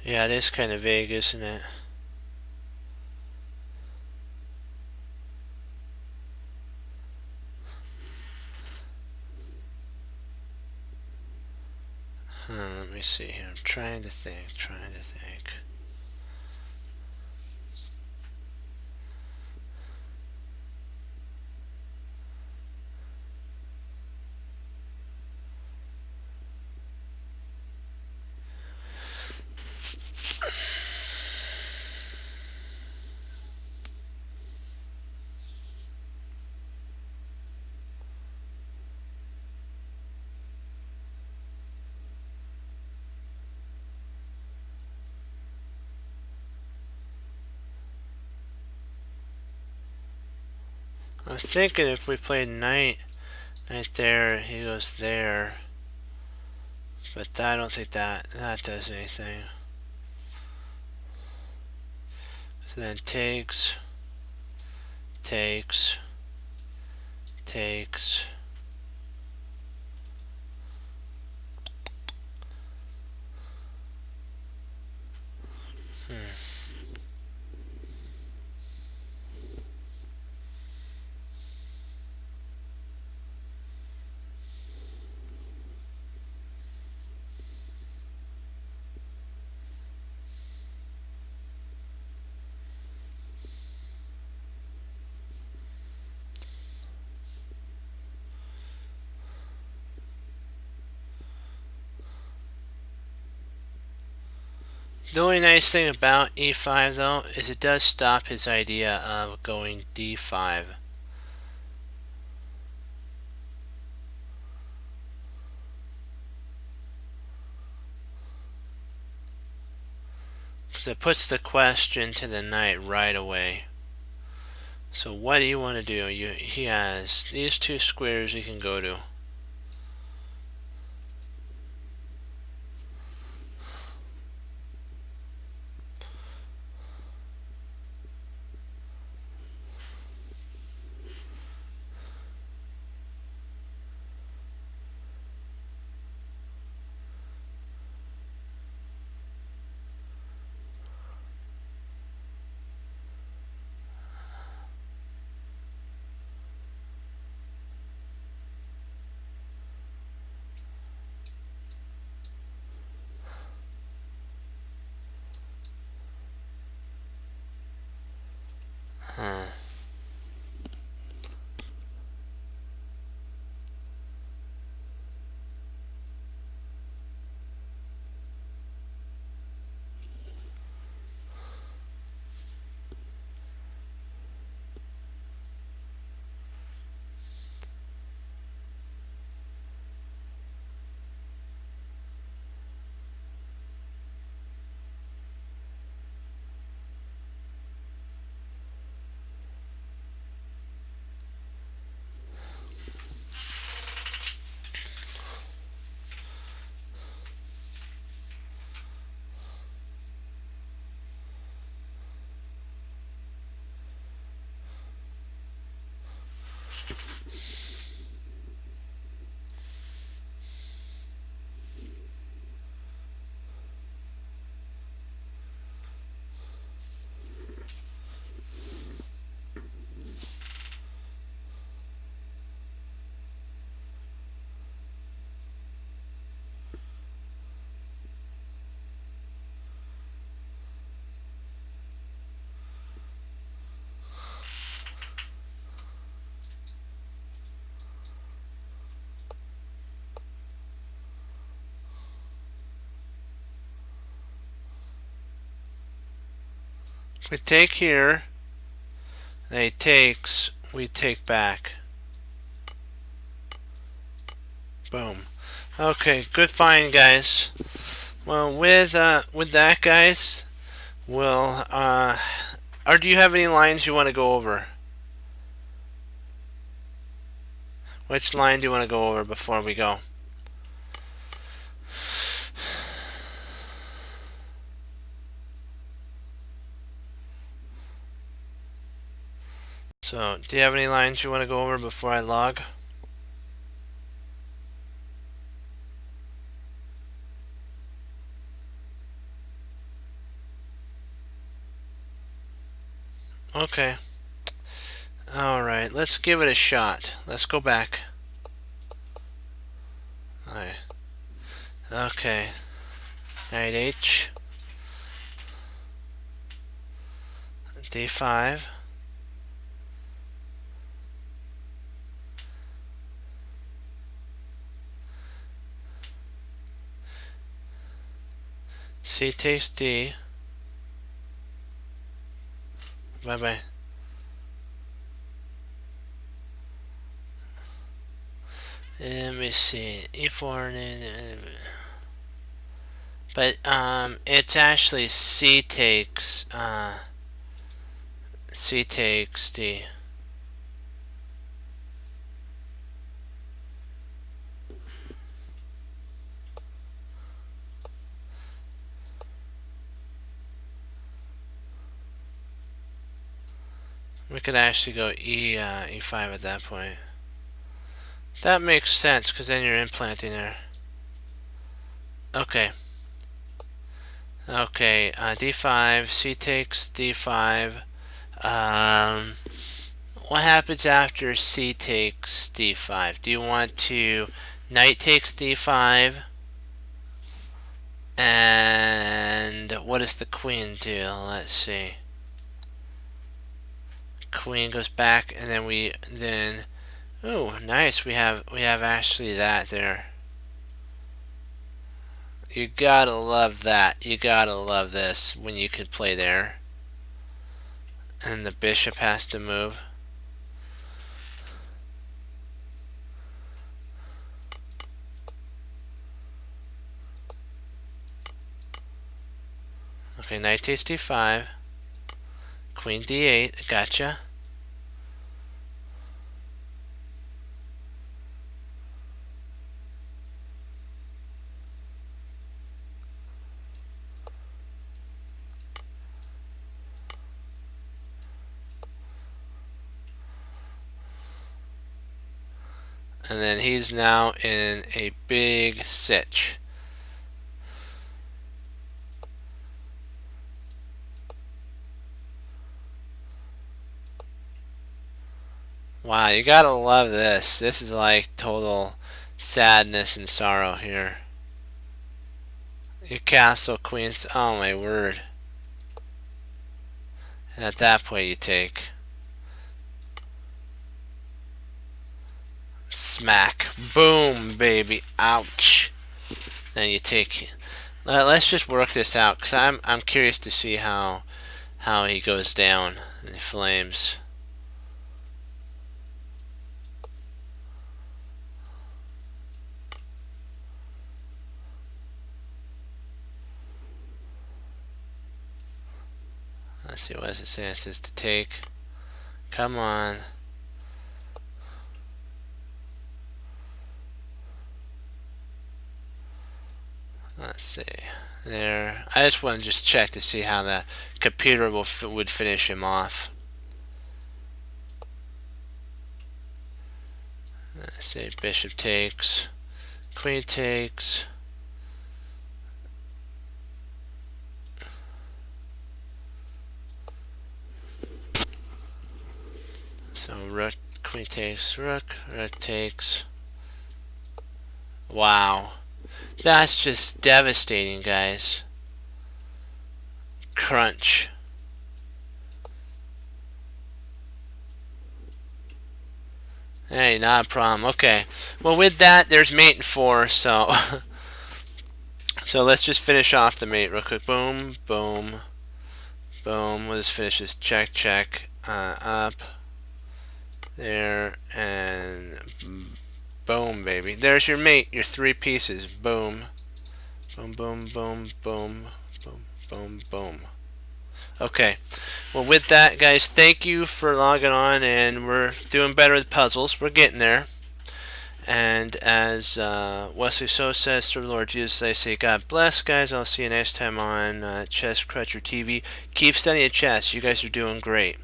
Yeah, it is kind of vague, isn't it? Let me see here. I'm trying to think. I was thinking if we played knight there, he goes there. But I don't think that does anything. So then takes. The only nice thing about e5 though is it does stop his idea of going d5. Because it puts the question to the knight right away. So what do you want to do? He has these two squares he can go to. We take here, and he takes, we take back. Boom. Okay, good find, guys. Well, with that, guys, we'll or do you have any lines you want to go over? Which line do you want to go over before we go? So, do you have any lines you want to go over before I log? Okay. Alright, let's give it a shot. Let's go back. Alright. Okay. Knight H. D5. C takes D. Bye bye. Let me see. E4. But it's actually C takes D. We could actually go E5 at that point. That makes sense because then you're implanting there. Okay. Okay. D5. C takes D5. What happens after C takes D5? Do you want to knight takes D5? And what does the queen do? Let's see. Queen goes back, and then oh, nice. We have actually that there. You gotta love that. You gotta love this when you could play there. And the bishop has to move. Okay, knight takes D5. Queen D8. Gotcha. And then he's now in a big sitch. Wow, you gotta love this. This is like total sadness and sorrow here. Your castle queens, oh my word. And at that point you take. Smack. Boom, baby. Ouch. Then you take. Let's just work this out, because I'm curious to see how he goes down in flames. Let's see, what does it say? It says to take. Come on. Let's see. There. I just want to just check to see how the computer would finish him off. Let's see. Bishop takes. Queen takes. So rook, queen takes, rook takes. Wow. That's just devastating, guys. Crunch. Hey, not a problem. Okay. Well, with that, there's mate 4, so so let's just finish off the mate real quick. Boom, boom, Boom. We'll just finish this. Check, check. Up. There. And boom, baby. There's your mate. Your 3 pieces. Boom. Boom, boom, boom, boom. Boom, boom, boom. Okay. Well, with that, guys, thank you for logging on, and we're doing better with puzzles. We're getting there. And as Wesley So says, through the Lord Jesus, I say, God bless, guys. I'll see you next time on Chess Crutcher TV. Keep studying chess. You guys are doing great.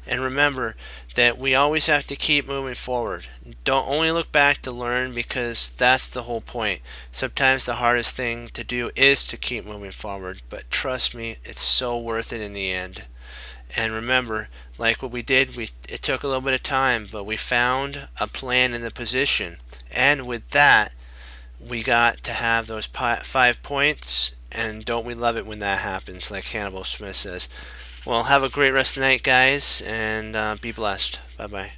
And remember that we always have to keep moving forward. Don't only look back to learn, because that's the whole point. Sometimes the hardest thing to do is to keep moving forward. But trust me, it's so worth it in the end. And remember, like what we did, it took a little bit of time, but we found a plan in the position. And with that, we got to have those 5 points, and don't we love it when that happens, like Hannibal Smith says. Well, have a great rest of the night, guys, and be blessed. Bye-bye.